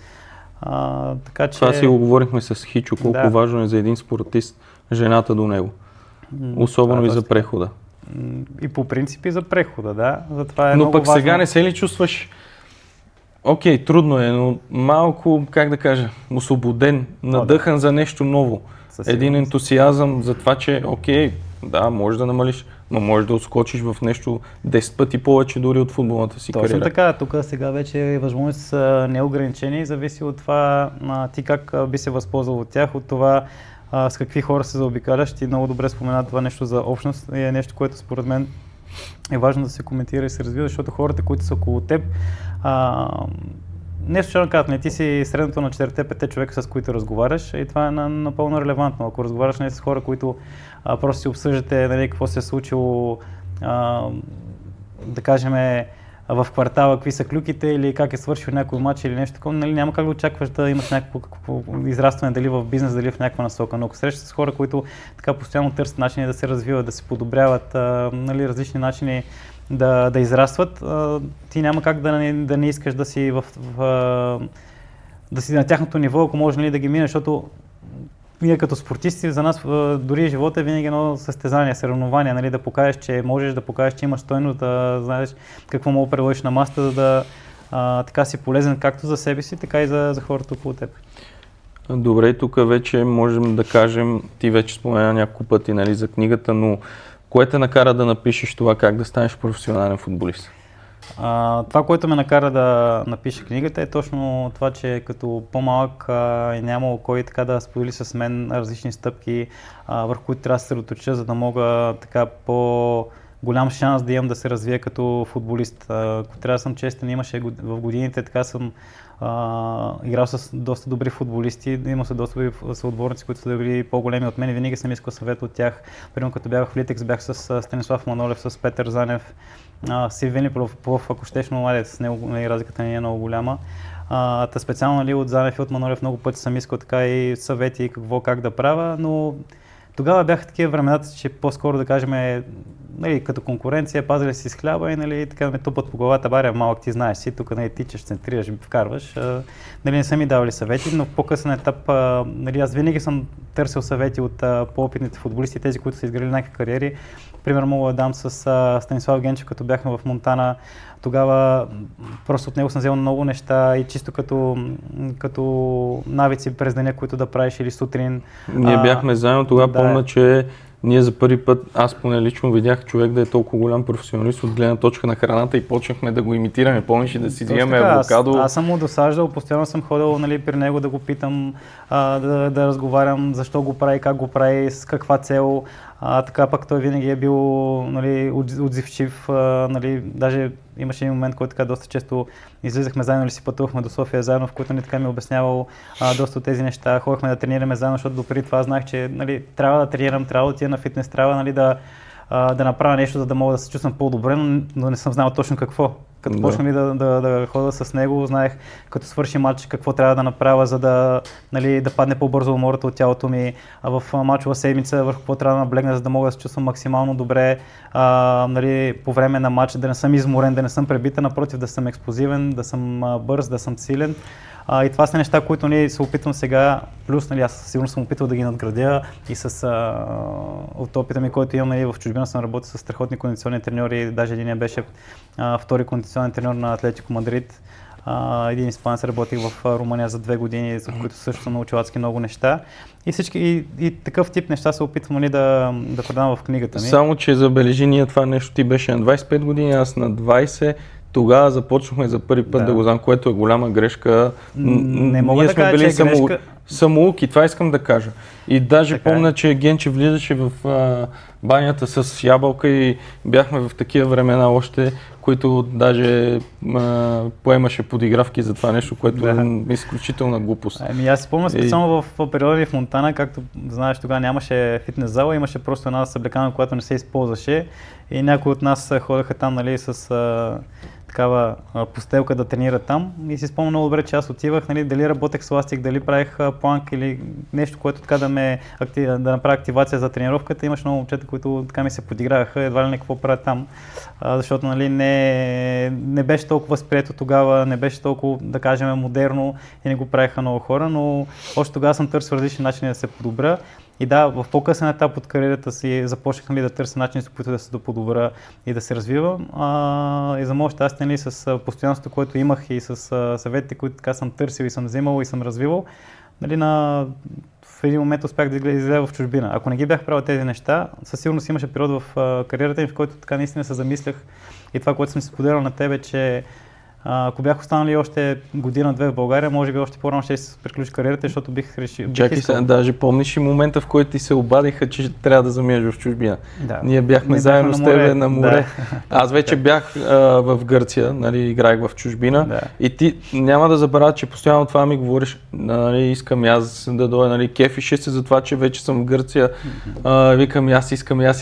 Така, че...
Това си го говорихме с Хичо, колко важно е за един спортист жената до него. Особено и за прехода.
И по принцип и за прехода, да. Затова е
но
много
пък
важно.
Сега не се ли чувстваш, окей, трудно е, но малко, как да кажа, освободен, надъхан за нещо ново. Един ентусиазъм за това, че окей, да, можеш да намалиш, но можеш да отскочиш в нещо 10 пъти повече дори от футболната си кариера.
Точно така, тук сега вече възможности са неограничени, зависи от това ти как би се възползвал от тях, от това с какви хора се заобикаляш. Ти много добре спомена това нещо за общност и е нещо, което според мен е важно да се коментира и се развива, защото хората, които са около теб, не случайно казвам, ти си средното на 4-5 човека, с които разговаряш и това е напълно релевантно. Ако разговаряш с хора, които просто си обсъждате нали, какво се е случило, да кажем, в квартала, какви са клюките или как е свършил някой матч или нещо такова, нали, няма как да очакваш да имаш някакво израстване дали в бизнес, дали в някаква насока. Но ако срещаш с хора, които така постоянно търсят начини да се развиват, да се подобряват, нали, различни начини да израстват, ти няма как да не искаш да си да си на тяхното ниво, ако може, нали, да ги минеш, защото ние като спортисти, за нас дори живота е винаги едно състезание, съревнование, нали, да покажеш, че можеш, да покажеш, че имаш стойност, да знаеш какво мога да предложиш на масата, за да така си полезен както за себе си, така и за хората около теб.
Добре, тук вече можем да кажем, ти вече спомена няколко пъти, нали, за книгата, но кое те накара да напишеш това как да станеш професионален футболист?
Това, което ме накара да напиша книгата е точно това, че като по-малък е нямало кой така да сподели с мен различни стъпки, върху които трябва да се съсредоточа, за да мога така по-голям шанс да имам да се развия като футболист. Ако трябва да съм честен, имаше в годините, така съм играл с доста добри футболисти, имал се доста добри съотборници, които са били по-големи от мен и винаги съм искал съвет от тях. Примерно като бях в Литекс, бях с Станислав Манолев, с Петър Занев, с Евгений Попов, ако щеш, но с него разликата не е много голяма. Специално, нали, от Занев и от Манолев много пъти съм искал така и съвети как да правя, но тогава бяха такива времената, че по-скоро да кажем, нали, като конкуренция, пазили си с хляба и, нали, така ме тупат по главата, баря малък, ти знаеш си, тук, нали, тичаш, центрираш, вкарваш. Нали, не са ми давали съвети, но в по-късен етап, нали, аз винаги съм търсил съвети от по-опитните футболисти, тези, които са изградили някакви кариери. Пример мога да дам с Станислав Генчев, като бяхме в Монтана. Тогава просто от него съм взел много неща и чисто като навици през деня, които да правиш или сутрин.
Ние бяхме заедно, тогава помня, че ние за първи път, аз поне лично видях човек да е толкова голям професионалист от гледна точка на храната и почнахме да го имитираме, помниш и да си вземем авокадо.
Аз съм му досаждал, постоянно съм ходил, нали, при него да го питам, да разговарям защо го прави, как го прави, с каква цел. Така пък той винаги е бил, нали, отзивчив, нали, даже имаше един момент, който така доста често излизахме заедно или си пътувахме до София заедно, в който ни така ми обяснявал доста от тези неща. Ходихме да тренираме заедно, защото допреди това знаех, че, нали, трябва да тренирам, трябва да отида на фитнес, трябва, нали, да направя нещо, за да мога да се чувствам по-добре, но не съм знал точно какво. Като почнах да ходя с него, знаех като свърши матч какво трябва да направя, за да, нали, да падне по-бързо умората от тялото ми. В мачова седмица върху какво трябва да наблегна, за да мога да се чувствам максимално добре, нали, по време на матч, да не съм изморен, да не съм пребита, напротив да съм експлозивен, да съм бърз, да съм силен. И това са неща, които, нали, се опитвам сега, плюс, нали, аз сигурно съм опитал да ги надградя и от опита ми, който имам, нали, в чужбина съм работил с страхотни кондиционни треньори, даже един беше втори кондиционен треньор на Атлетико Мадрид. Един испанец работих в Румъния за 2 години, за които също съм научил адски много неща. И такъв тип неща се опитвам, нали, да предам в книгата ми.
Само, че забележи, ние това нещо ти беше на 25 години, аз на 20. Тогава започнахме за първи път да го знам, което е голяма грешка.
Не мога да кажа, че е грешка.
Самоуки, това искам да кажа. И даже помня, че Генче влизаше в банята с ябълка и бяхме в такива времена още, които даже поемаше подигравки за това нещо, което е изключителна глупост.
Аз си помня специално в периода в Монтана, както знаеш, тогава нямаше фитнес зала, имаше просто една съблекана, която не се използваше и някои от нас ходеха там, нали, с такава постелка да тренира там и си спомня много добре, че аз отивах, нали, дали работех с ластик, дали правех планк или нещо, което така да направя активация за тренировката. Имаше много момчета, които така ми се подиграваха, едва ли не какво правя там, защото, нали, не беше толкова възприето тогава, не беше толкова, да кажем, модерно и не го правеха много хора, но още тогава съм търсил различни начини да се подобря. И да, в по-късен етап от кариерата си започнах, нали, да търся начини, с които да се доподобра и да се развивам. И за моят щастие, нали, с постоянството, което имах и с съветите, които така съм търсил и съм взимал и съм развивал, нали, в един момент успях да излея в чужбина. Ако не ги бях правил тези неща, със сигурност имаше период в кариерата ми, в който така наистина се замислях и това, което съм споделял на тебе, че ако бях останали още година-две в България, може би още по-рано ще се приключи кариерата, защото бих решил.
Чакай се, даже помниш и момента, в който ти се обадиха, че трябва да заминеш в чужбина.
Да.
Ние бяхме заедно с тебе на море. Да. Аз вече бях в Гърция, нали, играех в чужбина и ти няма да забравя, че постоянно това ми говориш, нали, искам аз да дойда, нали, кефише се за това, че вече съм в Гърция, викам аз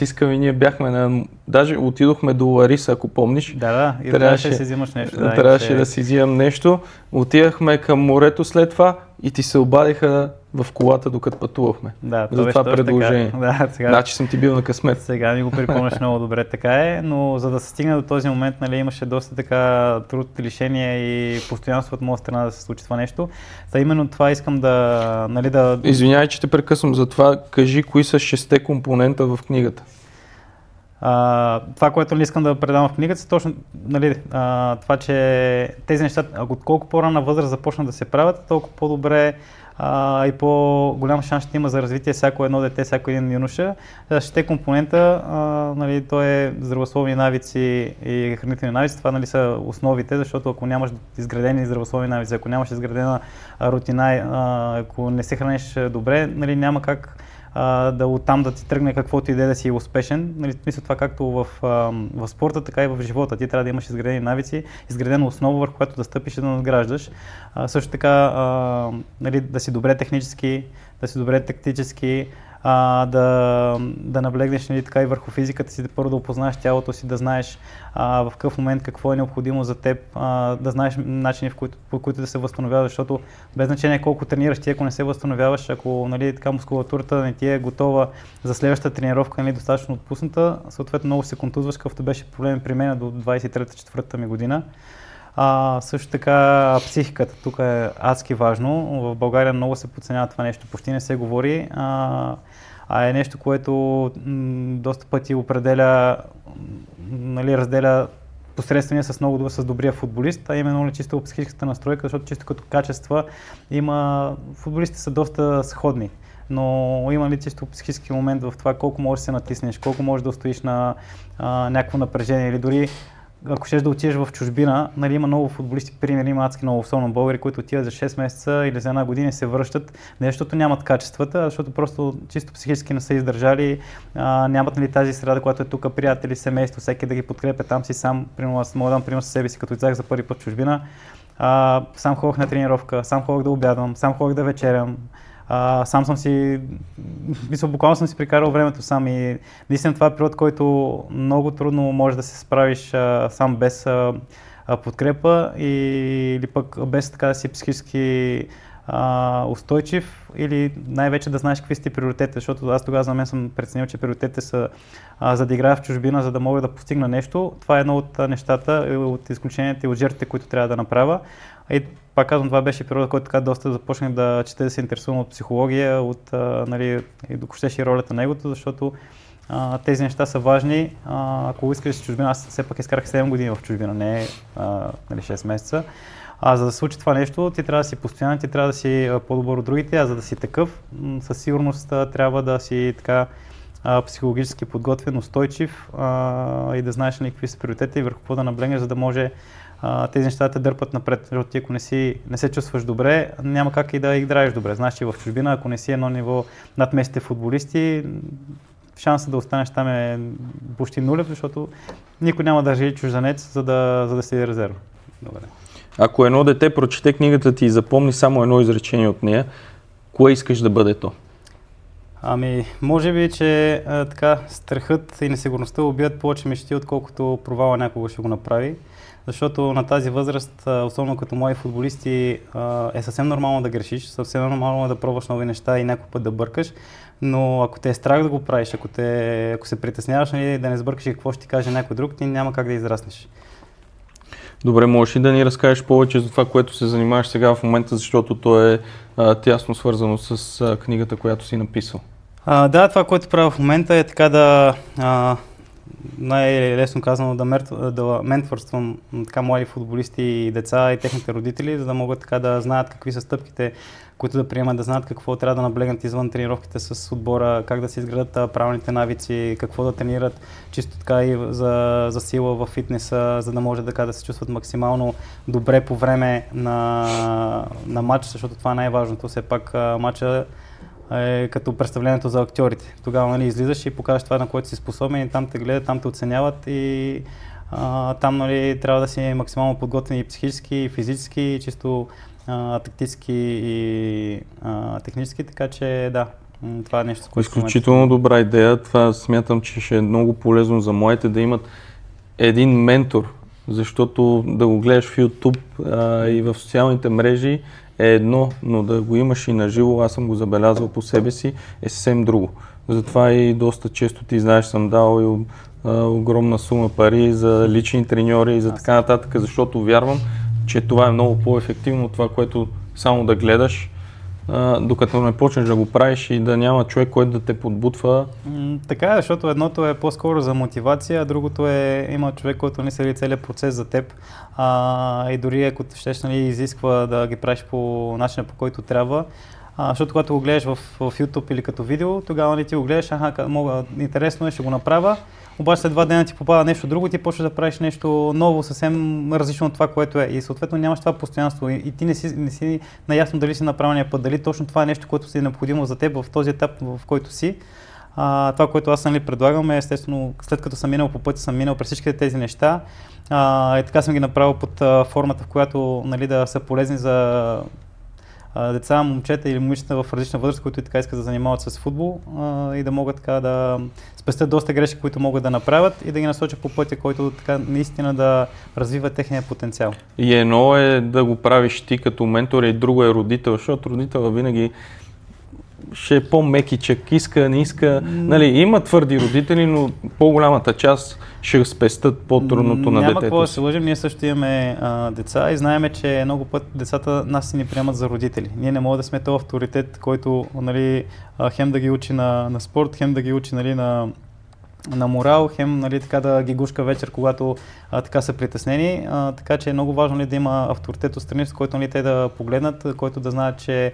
искам и ние бяхме даже отидохме до Лариса, ако помниш.
Да, и трябваше да си взимаш нещо.
Трябваше да си взимам нещо. Отидахме към морето след това и ти се обадиха в колата, докато пътувахме.
Да,
за това
беше
предложение.
така. Да, сега,
значи съм ти бил на късмет.
Сега ми го припомняш много добре, така е, но за да се стигне до този момент, нали, имаше доста така труд, лишения и постоянство от моя страна да се случи това нещо. Та именно това искам да, нали, да...
Извинявай, че те прекъсвам, затова кажи кои са 6 компонента в книгата.
Това, което не искам да предам в книгата, е точно, нали, това, че тези неща, ако колко по-рана възраст започнат да се правят, толкова по-добре и по-голям шанс ще има за развитие всяко едно дете, всяко един юноша. Шесте компонента, нали, то е здравословни навици и хранителни навици. Това, нали, са основите, защото ако нямаш изградени здравословни навици, ако нямаш изградена рутина, ако не се храниш добре, нали, няма как да оттам да ти тръгне каквото и да си успешен. Нали, мисля това както в спорта, така и в живота. Ти трябва да имаш изградени навици, изградена основа, върху която да стъпиш и да надграждаш. Също така, нали, да си добре технически, да си добре тактически, да наблегнеш, нали, така и върху физиката си, да първо да опознаеш тялото си, да знаеш в какъв момент какво е необходимо за теб, да знаеш начини, по които да се възстановяваш, защото без значение колко тренираш ти, ако не се възстановяваш, ако, нали, така мускулатурата не ти е готова за следващата тренировка, нали, достатъчно отпусната, съответно много се контузваш, какъвто беше проблем при мен до 23-4 ми година. Също така психиката, тук е адски важно. В България много се подценява това нещо, почти не се говори, е нещо, което доста пъти определя, нали, разделя посредствения с добрия футболист, а именно чисто психическата настройка, защото чисто като качества футболистите са доста сходни. Но има ли чисто психически момент в това колко можеш да се натиснеш, колко можеш да устоиш на някакво напрежение или дори ако щеш да отидеш в чужбина, нали, има много футболисти, примери, има адски много, особено българи, които отиват за 6 месеца или за една година и се връщат, не защото нямат качествата, а защото просто чисто психически не са издържали, нямат, нали, тази среда, която е тук, приятели, семейство, всеки да ги подкрепя там си сам. Примерно аз мога да дам пример със себе си, като излязах за първи път в чужбина, сам ходих на тренировка, сам ходих да обядвам, сам ходих да вечерям. Сам съм си, мисля, буквално съм си прекарал времето сам и наистина това е период, който много трудно може да се справиш сам без подкрепа или пък без така да си психически устойчив или най-вече да знаеш какви са ти приоритетите, защото аз тогава за мен съм преценил, че приоритетите са за да играя в чужбина, за да мога да постигна нещо. Това е едно от нещата, от изключенията и от жертвите, които трябва да направя. И пак казвам, това беше периода, който така доста започнах да чета, да се интересувам от психология, нали, и докощеше и ролята на егото, защото тези неща са важни. Ако искаш да си чужбина, аз все пак изкарах 7 години в чужбина, не нали, 6 месеца. За да се случи това нещо, ти трябва да си постоянен, ти трябва да си по-добър от другите, а за да си такъв, със сигурност трябва да си така психологически подготвен, устойчив и да знаеш, нали, какви са приоритети и върху какво да наблегнеш, за да може тези неща да те дърпат напред, защото ти ако не се чувстваш добре, няма как и да играеш добре. Знаеш, че в чужбина, ако не си едно ниво над местните футболисти, шансът да останеш там е почти нулев, защото никой няма да държи чужденец, за да си резерва. Добре.
Ако едно дете прочете книгата ти и запомни само едно изречение от нея, кое искаш да бъде то?
Може би, че така страхът и несигурността убият повече мечти, отколкото провала някога ще го направи. Защото на тази възраст, особено като мои футболисти, е съвсем нормално да грешиш, съвсем нормално да пробваш нови неща и някой път да бъркаш, но ако те е страх да го правиш, ако се притесняваш, нали, да не сбъркаш и какво ще ти каже някой друг, ти няма как да израснеш.
Добре, можеш ли да ни разкажеш повече за това, което се занимаваш сега в момента, защото то е тясно свързано с книгата, която си написал?
Да, това, което правя в момента е така да, най-лесно казано, да менторствам така млади футболисти и деца и техните родители, за да могат така да знаят какви са стъпките, които да приемат, да знаят какво трябва да наблегнат извън тренировките с отбора, как да се изградат правилните навици, какво да тренират, чисто така и за сила в фитнеса, за да може така да се чувстват максимално добре по време на матч, защото това е най-важното. Все пак матча е като представлението за актьорите. Тогава, нали, излизаш и покажеш това, на което си способен и там те гледат, там те оценяват и там, нали, трябва да си максимално подготвен и психически, и физически, и чисто тактически и технически, така че да, това е нещо, с което...
Изключително добра идея. Това смятам, че ще е много полезно за младите да имат един ментор, защото да го гледаш в YouTube и в социалните мрежи е едно, но да го имаш и на живо, аз съм го забелязал по себе си, е съвсем друго. Затова и доста често ти знаеш, съм дал и огромна сума пари за лични треньори и за така нататък, защото вярвам, че това е много по-ефективно от това, което само да гледаш, докато не почнеш да го правиш и да няма човек, който да те подбутва.
Така е, защото едното е по-скоро за мотивация, а другото е има човек, който не следи целият процес за теб и дори ако щеш, нали, изисква да ги правиш по начина, по който трябва. Защото когато го гледаш в YouTube или като видео, тогава не ти го гледаш, интересно е, ще го направя, обаче след 2 дена ти попада нещо друго, ти почваш да правиш нещо ново, съвсем различно от това, което е. И съответно нямаш това постоянство и ти не си наясно дали си на правилния път, дали точно това е нещо, което си е необходимо за теб в този етап, в който си. Това, което аз предлагам е, естествено, след като съм минал по пътя, съм минал през всичките тези неща и така съм ги направил под формата, в която, нали, да са полезни за деца, момчета или момичета в различна възраст, които и така искат да занимават с футбол и да могат така да спестят доста грешки, които могат да направят и да ги насочат по пътя, който така наистина да развива техния потенциал. И
едно е да го правиш ти като ментор и друго е родител, защото родител винаги ще е по-мекичък, иска, не иска. Нали, има твърди родители, но по-голямата част ще спестят по-трудното на детето.
Няма какво да се лъжим, ние също имаме деца и знаем, че много път децата нас си ни приемат за родители. Ние не можем да сме този авторитет, който, нали, хем да ги учи на спорт, хем да ги учи, нали, на морал, хем, нали, така да ги гушка вечер, когато така са притеснени. Така че е много важно, нали, да има авторитет отстрани, с който, нали, те да погледнат, който да знаят, че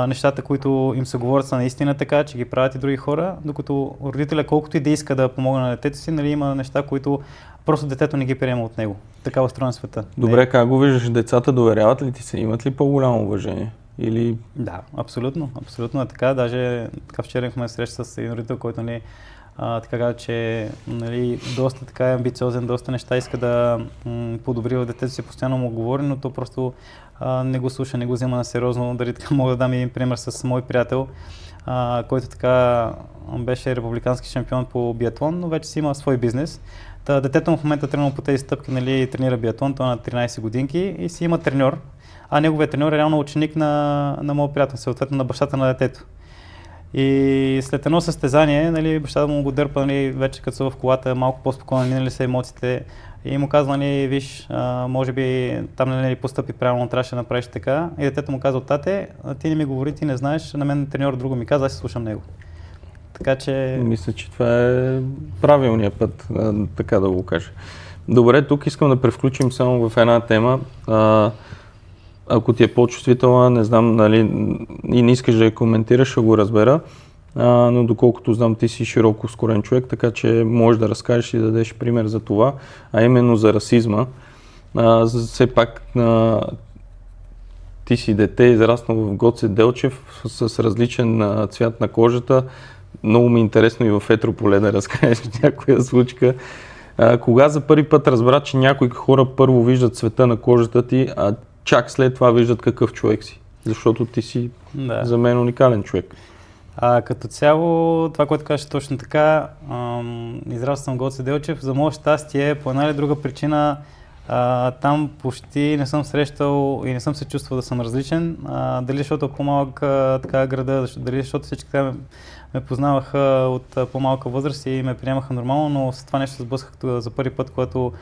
нещата, които им се говорят, са наистина така, че ги правят и други хора, докато родителя, колкото и да иска да помогне на детето си, нали, има неща, които просто детето не ги приема от него. Така устроен света.
Добре, как го виждаш? Децата доверяват ли ти се? Имат ли по-голямо уважение? Или...
Да, абсолютно. Абсолютно е така. Даже така вчера имахме среща с един родител, който ни така каза, че, нали, доста така е амбициозен, доста неща иска да подобри в детето си, постоянно му говори, но то просто не го слуша, не го взема на сериозно. Дали така мога да дам един пример с мой приятел, който така беше републикански шампион по биатлон, но вече си има свой бизнес. Детето му в момента тренира по тези стъпки, нали, тренира биатлон, той е на 13 годинки и си има треньор, а неговият треньор е реално ученик на моят приятел, съответно на бащата на детето. И след едно състезание, нали, бащата му го дърпа, нали, вече като са в колата, малко по-спокойно, минали са емоциите и му казва, нали, виж, може би там, нали, постъпи правилно, трябваше да направиш така. И детето му казва, тате, ти не ми говори, ти не знаеш, на мен треньор друго ми каза, аз си слушам него. Така че...
Мисля, че това е правилният път, така да го кажа. Добре, тук искам да превключим само в една тема. Ако ти е по-чувствителна, не знам, нали, и не искаш да я коментираш, ще го разбера, но доколкото знам, ти си широко скорен човек, така че можеш да разкажеш и да дадеш пример за това, а именно за расизма. Все пак ти си дете, израснал в Гоце Делчев с различен цвят на кожата. Много ми е интересно и в Етрополе да разкажеш някоя случка. Кога за първи път разбра, че някои хора първо виждат цвета на кожата ти, а чак след това виждат какъв човек си? Защото ти си за мен уникален човек.
Като цяло, това, което кажеш точно така, израснал съм в Гоце Делчев, за мое щастие, по една или друга причина, там почти не съм срещал и не съм се чувствал да съм различен. Дали защото е по-малък така града, дали защото всички така ме познаваха от по-малка възраст и ме приемаха нормално, но с това нещо се сблъсках за първи път, когато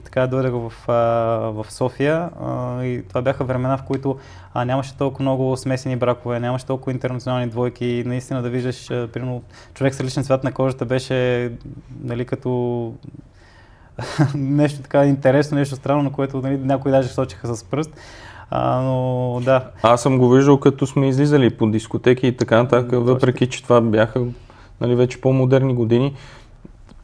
така дойдах в София и това бяха времена, в които нямаше толкова много смесени бракове, нямаше толкова интернационални двойки и наистина да виждаш, примерно, човек с различен цвят на кожата беше, нали, като нещо така интересно, нещо странно, на което, нали, някои даже сочиха с пръст. Но да.
Аз съм го виждал, като сме излизали по дискотеки и така нататък, въпреки че това бяха, нали, вече по-модерни години.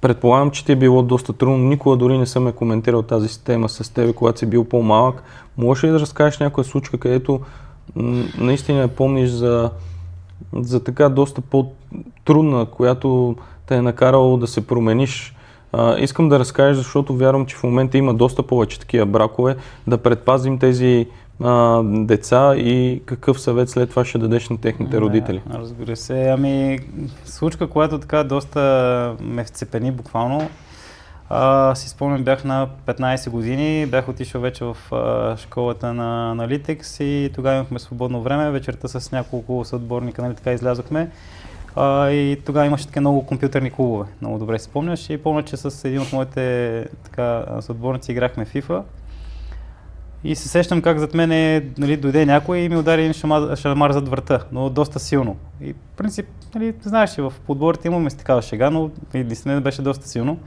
Предполагам, че ти е било доста трудно. Никога дори не съм коментирал тази тема с тебе, когато си бил по-малък. Можеш ли да разкажеш някоя случка, където наистина помниш за така доста по-трудна, която те е накарало да се промениш? Искам да разкажеш, защото вярвам, че в момента има доста повече такива бракове, да предпазим тези деца и какъв съвет след това ще дадеш на техните родители?
Разбира се. Случка, която така доста ме вцепени буквално. Си спомням, бях на 15 години, бях отишъл вече в школата на Analytics и тогава имахме свободно време, вечерта с няколко съотборника, нали, така излязохме. И тогава имаше така много компютърни клубове, много добре си спомняш и помня, че с един от моите съотборници играхме FIFA. И се сещам как зад мене, нали, дойде някой и ми удари един шамар зад врата, но доста силно. И в принцип, нали, знаеш, в подборите имаме си такава шега, но наистина беше доста силно.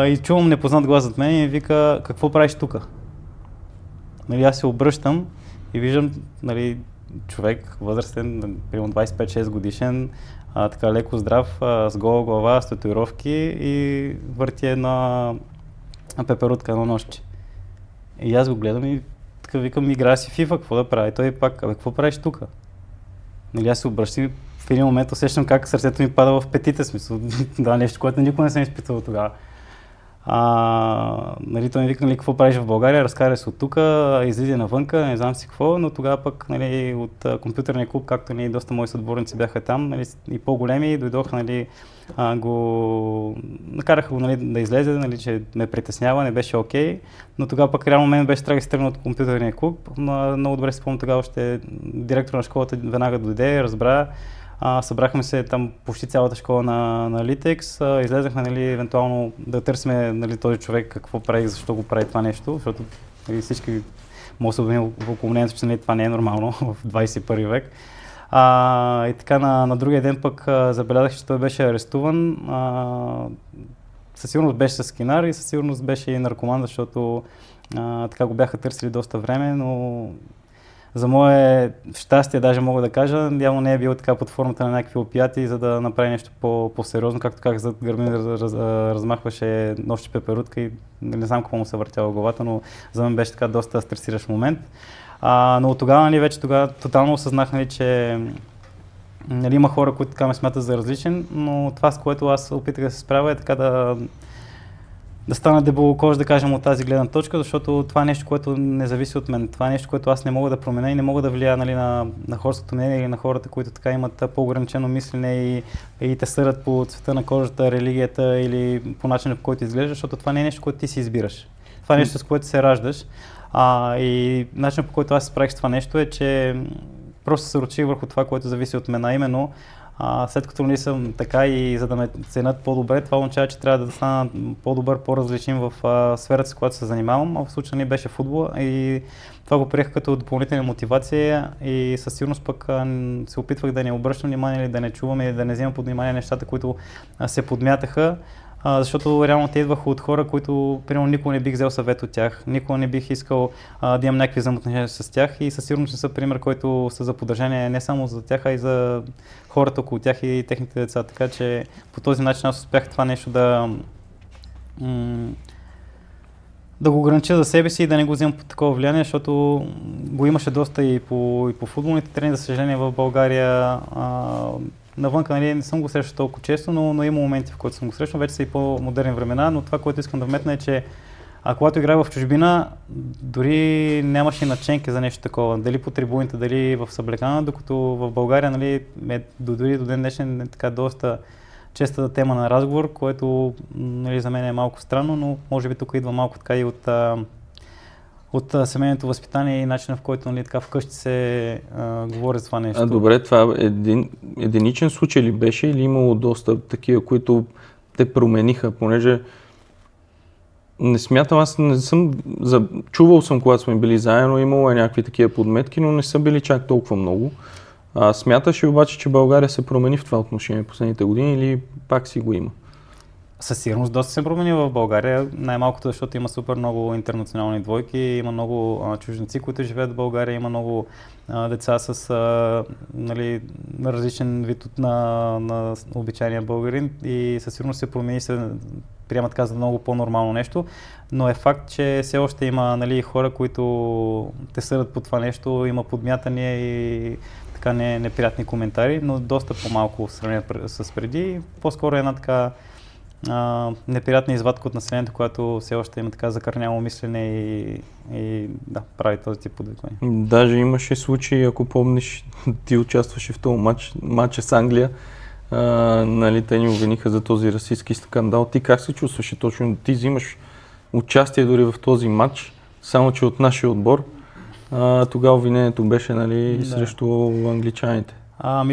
И чувам непознат глас зад мен и ми вика: какво правиш тука? Нали, аз се обръщам и виждам, нали, човек възрастен, примерно 25-6 годишен, така леко здрав, с гола глава, с татуировки и върти една пеперутка, едно нощче. И аз го гледам и така викам: играя си FIFA, какво да правя? И той пак: какво правиш тука? Нали, аз се обръщам и в един момент усещам как сърцето ми пада в петите, смисъл, да, нещо, което никога не съм изпитвал тогава. Нали, той ми вика: нали, какво правиш в България, разкарай се от тука, излизай навънка, не знам си какво, но тогава пък, нали, от компютърния клуб, както, нали, доста мои съотборници бяха там, нали, и по-големи, дойдоха, нали, накараха го, нали, да излезе, нали, че ме притеснява, не беше окей, но тогава пък реално мен беше страх да се тръгна от компютърния клуб. Много добре си спомням, тогава още директор на школата веднага дойде, разбра. Събрахме се там почти цялата школа на Analytics, излезахме, нали, евентуално да търсим, нали, този човек какво прави, защо го прави това нещо, защото, нали, всички може да се обвиним около мнението, че, нали, това не е нормално в 21 век. И така на другия ден пък забелязах, че той беше арестуван. Със сигурност беше с кинар и със сигурност беше и наркоман, защото така го бяха търсили доста време, но за мое щастие, даже мога да кажа, явно не е било така под формата на някакви опиати, за да направи нещо по-сериозно, както как зад гърба ми размахваше нощи пеперутка и не знам какво му се въртява главата, но за мен беше така доста стресиращ момент. Но тогава, нали, вече тотално осъзнах, нали, че, нали, има хора, които така ме смятат за различен, но това, с което аз опитах да се справя, е така да стана дебелокож, да кажем, от тази гледна точка, защото това е нещо, което не зависи от мен. Това е нещо, което аз не мога да променя и не мога да влияя, нали, на хорското мнение или на хората, които така имат по-ограничено мислене и те съдят по цвета на кожата, религията или по начина, по който изглеждаш, защото това не е нещо, което ти си избираш. Това е нещо, с което се раждаш. И начинът, по който аз се справих с това нещо, е, че просто се съсредоточих върху това, което зависи от мен, а именно след като не съм така и за да ме ценят по-добре, това означава, че трябва да стана по-добър, по-различен в сферата, с която се занимавам, а в случая не беше футбола и това го приех като допълнителна мотивация и със сигурност пък се опитвах да не обръщам внимание или да не чувам или да не вземам под внимание нещата, които се подмятаха. Защото реално те идваха от хора, които примерно никога не бих взел съвет от тях, никога не бих искал да имам някакви взаимоотношения с тях и със сигурност не са пример, който са за подражание не само за тях, а и за хората около тях и техните деца. Така че по този начин аз успях това нещо да го огранича за себе си и да не го вземам под такова влияние, защото го имаше доста и по футболните тренинги, за съжаление, в България. Навънка, нали, не съм го срещал толкова често, но има моменти, в които съм го срещал, вече са и по-модерни времена, но това, което искам да вметна е, че когато играх в чужбина, дори нямаше наченки за нещо такова, дали по трибуните, дали в съблекана, докато в България, нали, дори до ден днешен е така доста честа тема на разговор, което, нали, за мен е малко странно, но може би тук идва малко така и от семейното възпитание и начина, в който, нали, така вкъщи се говори за това нещо.
Добре, това единичен случай ли беше или имало доста такива, които те промениха, понеже не смятам, аз не съм, чувал съм, когато сме били заедно, имало е някакви такива подметки, но не са били чак толкова много. Смяташ ли обаче, че България се промени в това отношение последните години или пак си го има?
Със сигурност доста се промени в България, най-малкото защото има супер много интернационални двойки, има много чужденци, които живеят в България, има много деца с, нали, различен вид на обичайния българин и със сигурност се промени, се приемат така за много по-нормално нещо, но е факт, че все още има, нали, хора, които те съдят по това нещо, има подмятания и така неприятни коментари, но доста по-малко в сравнение с преди, по-скоро една така неприятна извадка от населението, която все още има така закърняло мислене и да, прави този тип подвикване.
Даже имаше случаи, ако помниш, ти участваше в този матч с Англия, Нали, те ни обвиниха за този расистски скандал. Ти как се чувстваше точно? Ти взимаш участие дори в този матч, само че от нашия отбор. Тогава обвинението беше, нали, срещу англичаните.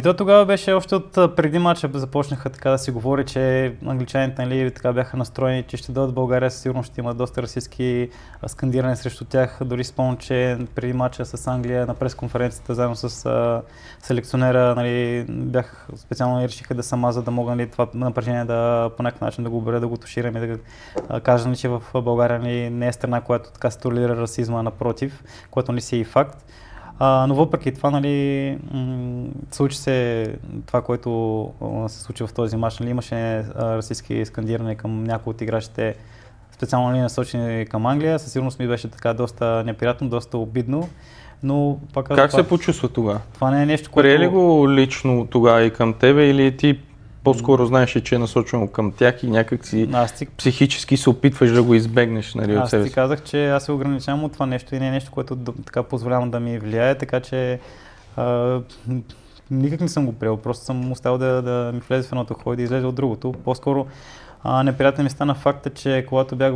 То тогава беше още от преди матча започнаха така да си говори, че англичаните, нали, така бяха настроени, че ще дойдат в България, със сигурност ще има доста расистски скандиране срещу тях. Дори спомням, че преди матча с Англия на пресконференцията заедно с селекционера, нали, бях специално и решиха да сама, за да мога, нали, това напрежение да по някакъв начин да го оберя, да го туширам и да кажа, нали, че в България, нали, не е страна, която така се толерира расизма, напротив, което не си е и факт. Но въпреки това, нали, случи се това, което се случи в този мач. Нали, имаше расистски скандиране към някои от играчите, специално, нали, насочени към Англия. Със сигурност ми беше така доста неприятно, доста обидно. Но пак
как се почувства тогава?
Това не е нещо, което...
Приели го лично тогава и към тебе или ти по-скоро знаеш, че е насочено към тях и някак си психически се опитваш да го избегнеш, нали, от себе си?
Аз ти казах, че аз се ограничавам от това нещо и не е нещо, което така позволявам да ми влияе, така че никак не съм го приел, просто съм оставил да ми влезе в едното ухо и да излезе от другото. По-скоро неприятен ми стана факта, че когато бях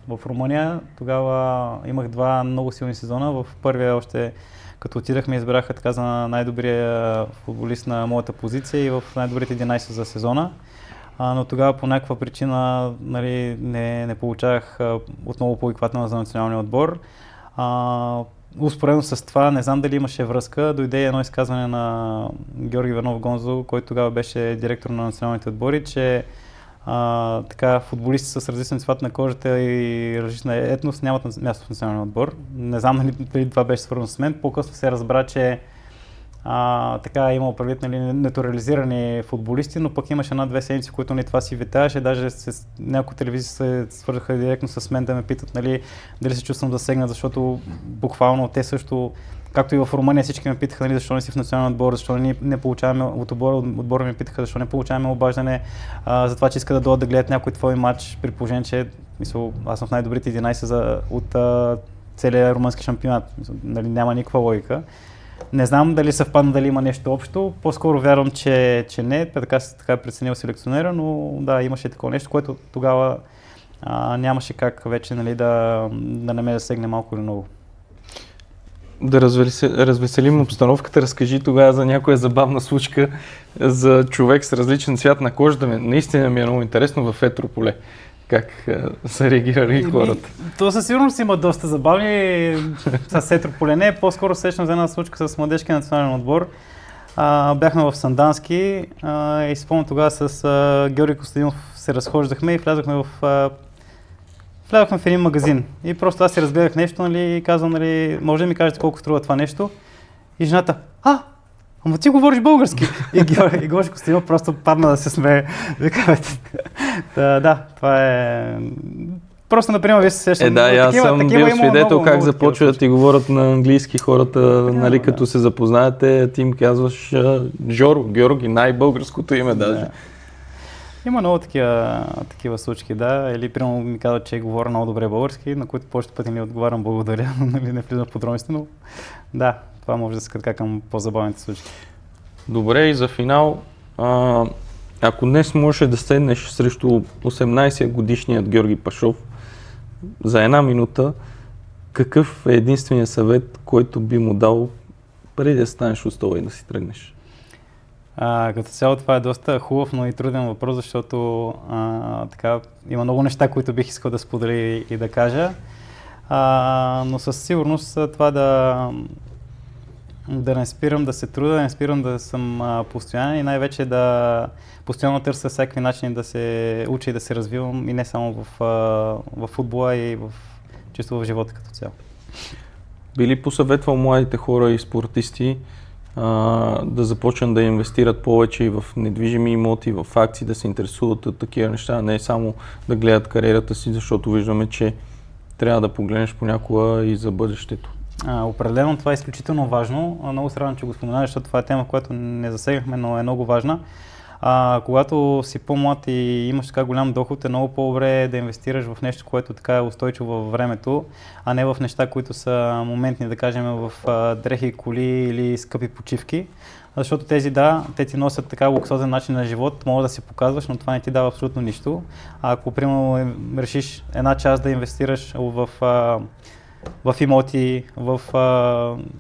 в Румъния, тогава имах два много силни сезона. В първия още като отидахме, избраха така за най-добрия футболист на моята позиция и в най-добрите 11 за сезона. Но тогава по някаква причина, нали, не получавах отново повиквателна за националния отбор. Успоредно с това, не знам дали имаше връзка, дойде едно изказване на Георги Иванов Гонзо, който тогава беше директор на националните отбори, че така, футболисти с различен цвят на кожата и различна етност нямат място в националния отбор. Не знам дали това беше свързано с мен. По-късно се разбра, че така е имал предвид, нали, натурализирани футболисти, но пък имаше една-две седмици, в които не това си витаеше. Даже някои телевизии се свързаха директно с мен да ме питат, нали, дали се чувствам засегнат, защото буквално те също, както и в Румъния, всички ме питаха, нали, защо не си в национален отбор, защо не получаваме от отбора ме питаха, защо не получаваме обаждане за това, че искат да дойдат да гледат някой твой матч, при положение, че аз съм в най-добрите 11 от целия румънски шампионат. Нали, няма никаква логика. Не знам дали съвпадна, дали има нещо общо. По-скоро вярвам, че не. Така е преценил селекционера, но да, имаше такова нещо, което тогава нямаше как вече, нали, да не ме засегне малко или много.
Да развеселим обстановката, разкажи тогава за някоя забавна случка за човек с различен цвят на кожата. Наистина ми е много интересно в Етрополе. Как са реагирали хората?
То със сигурност има доста забавни с Етрополе. Не, по-скоро срещам за една случка с младежкия национален отбор. Бяхме в Сандански и спомням тогава с Георги Костадинов се разхождахме и влязохме в един магазин. И просто аз си разгледах нещо, нали, и казвам, нали, може да ми кажете колко струва това нещо? И жената, ама ти говориш български. И Георги Костадинов просто падна да се смее. Да, това е... Просто, например, вие се сещам.
Да, аз съм бил свидетел как започват да ти говорят на английски хората, нали, като се запознаете, ти им казваш Жоро, Георги, най-българското име даже.
Има много такива случки, да. Или примерно ми казват, че говоря много добре български, на които повечето пъти не отговарям благодаря, нали, не влизам в подробности, но да, това може да се така към по-забавните случки.
Добре, и за финал, ако днес можеш да седнеш срещу 18-годишният Георги Пашов за една минута, какъв е единственият съвет, който би му дал преди да станеш от стола и да си тръгнеш?
Като цяло това е доста хубав, но и труден въпрос, защото така, има много неща, които бих искал да споделя и да кажа. Но със сигурност това да не спирам да се трудя, да не спирам да съм постоянен и най-вече да постоянно търся всякакви начини да се уча и да се развивам и не само в футбола, и чисто в живота като цяло.
Би ли посъветвал младите хора и спортисти да започнат да инвестират повече и в недвижими имоти, в акции, да се интересуват от такива неща, не само да гледат кариерата си, защото виждаме, че трябва да погледнеш понякога и за бъдещето?
Определено това е изключително важно. Много се радвам, че го споменаваш, защото това е тема, която не засегнахме, но е много важна. Когато си по-млад и имаш така голям доход, е много по-добре да инвестираш в нещо, което така е устойчиво във времето, а не в неща, които са моментни, да кажем, в дрехи, коли или скъпи почивки. Защото те ти носят така луксозен начин на живот, може да си показваш, но това не ти дава абсолютно нищо. Ако, примерно, решиш една част да инвестираш в имоти,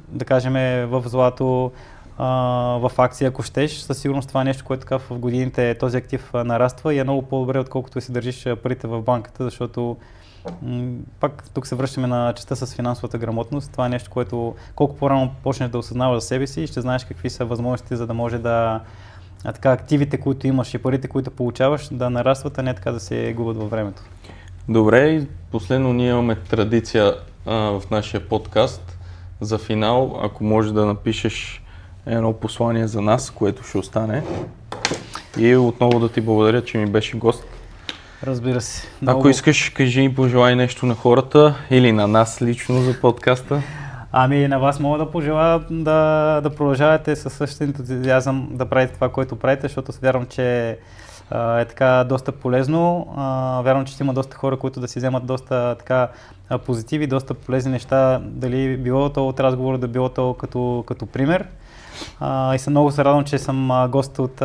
да кажем, в злато, в акции, ако щеш, със сигурност това е нещо, което така в годините този актив нараства и е много по-добре, отколкото си държиш парите в банката, защото пак тук се връщаме на частта с финансовата грамотност. Това е нещо, което колко по-рано почнеш да осъзнаваш за себе си и ще знаеш какви са възможностите, за да може така активите, които имаш и парите, които получаваш, да нарастват, а не така да се губят във времето.
Добре, и последно ние имаме традиция в нашия подкаст. За финал, ако можеш да напишеш едно послание за нас, което ще остане. И отново да ти благодаря, че ми беше гост.
Разбира се.
Ако искаш, кажи и пожелай нещо на хората или на нас лично за подкаста.
На вас мога да пожелая да продължавате със същия ентузиазъм да правите това, което правите, защото вярвам, че е така доста полезно. Вярвам, че ще има доста хора, които да си вземат доста така позитиви, доста полезни неща, дали било то от разговора, да било то като пример. И много се радвам, че съм гост от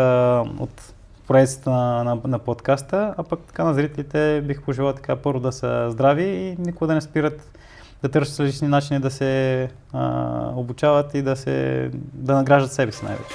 проекцията на подкаста, а пък така на зрителите бих пожелал така първо да са здрави и никога да не спират да търсят различни начини да се обучават и да награждат себе си най-вече.